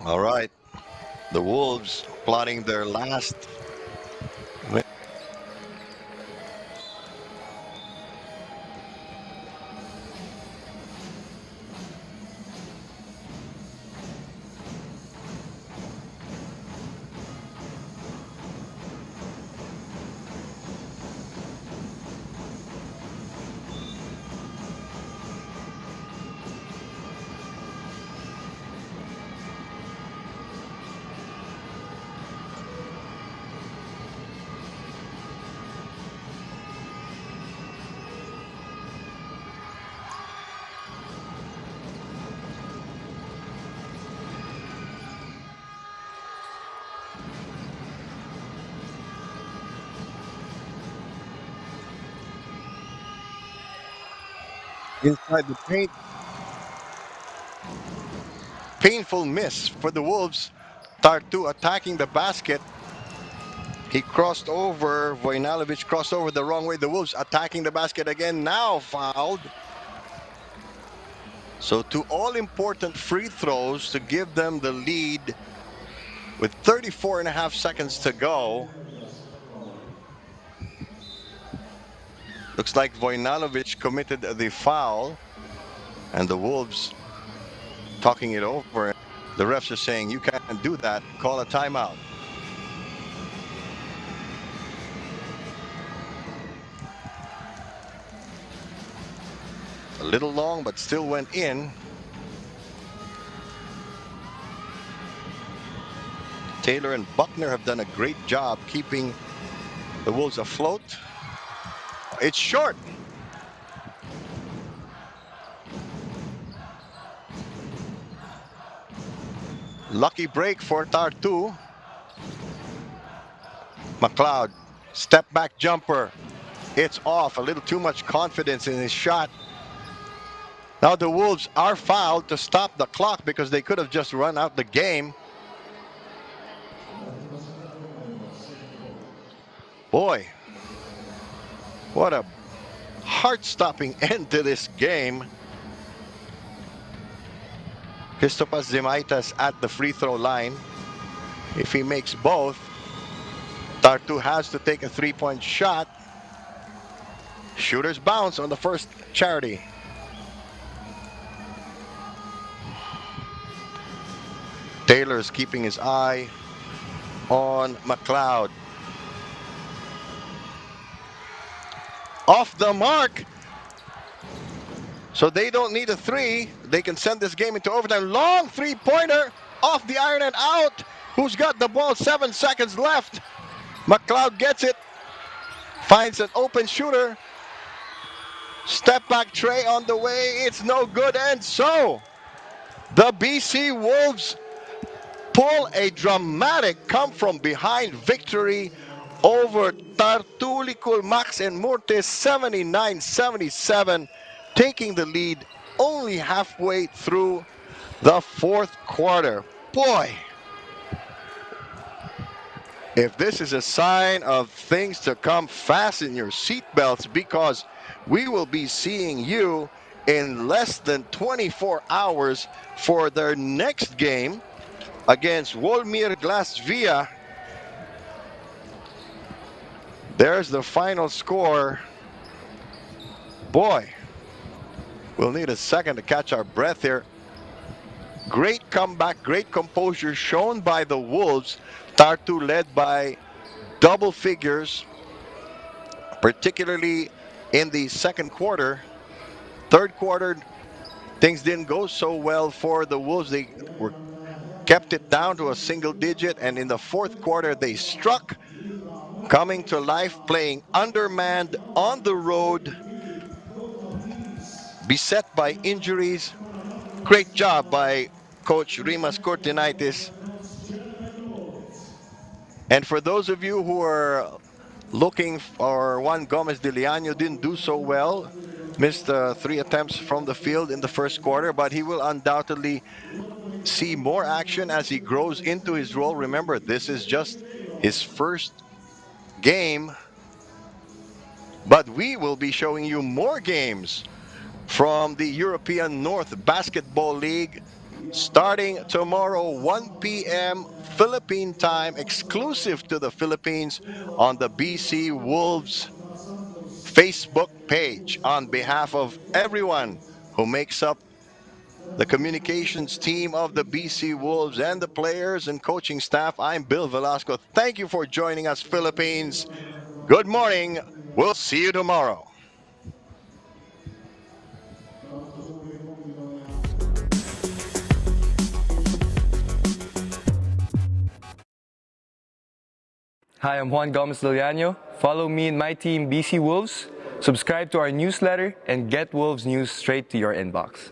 Speaker 1: All right. The Wolves plotting their last. Inside the paint. Painful miss for the Wolves. Tartu attacking the basket. He crossed over. Vojnalovic crossed over the wrong way. The Wolves attacking the basket again. Now fouled. So 2 all-important free throws to give them the lead with 34.5 seconds to go. Looks like Vojnalovic committed the foul. And the Wolves talking it over. The refs are saying you can't do that. Call a timeout. A little long, but still went in. Taylor and Buckner have done a great job keeping the Wolves afloat. It's short. Lucky break for Tartu. McLeod, step back jumper. It's off. A little too much confidence in his shot. Now the Wolves are fouled to stop the clock because they could have just run out the game. Boy, what a heart-stopping end to this game. Christopas Zemaitas at the free throw line. If he makes both, Tartu has to take a three-point shot. Shooter's bounce on the first charity. Taylor's keeping his eye on McLeod. Off the mark. So they don't need a three. They can send this game into overtime. Long three-pointer off the iron and out. Who's got the ball? 7 seconds left. McLeod gets it. Finds an open shooter. Step back tray on the way. It's no good. And so the BC Wolves pull a dramatic come from behind victory over Tartu, Ülikool, Max and Moorits 79-77, taking the lead only halfway through the fourth quarter. Boy, if this is a sign of things to come, fasten your seatbelts because we will be seeing you in less than 24 hours for their next game against Wolmir Glasvia. There's the final score. Boy, we'll need a second to catch our breath here. Great comeback, great composure shown by the Wolves. Tartu led by double figures, particularly in the second quarter. Third quarter, things didn't go so well for the Wolves. They kept it down to a single digit, and in the fourth quarter, they struck, coming to life, playing undermanned on the road, beset by injuries. Great job by Coach Rimas Cortinaitis. And for those of you who are looking for Juan Gomez de Leaño, didn't do so well, missed 3 attempts from the field in the first quarter, but he will undoubtedly see more action as he grows into his role. Remember, this is just his first game, but we will be showing you more games from the European North Basketball League starting tomorrow, 1 p.m. Philippine time, exclusive to the Philippines on the BC Wolves Facebook page. On behalf of everyone who makes up the communications team of the BC Wolves and the players and coaching staff, I'm Bill Velasco. Thank you for joining us, Philippines. Good morning. We'll see you tomorrow.
Speaker 5: Hi, I'm Juan Gomez de Leaño. Follow me and my team, BC Wolves. Subscribe to our newsletter and get Wolves news straight to your inbox.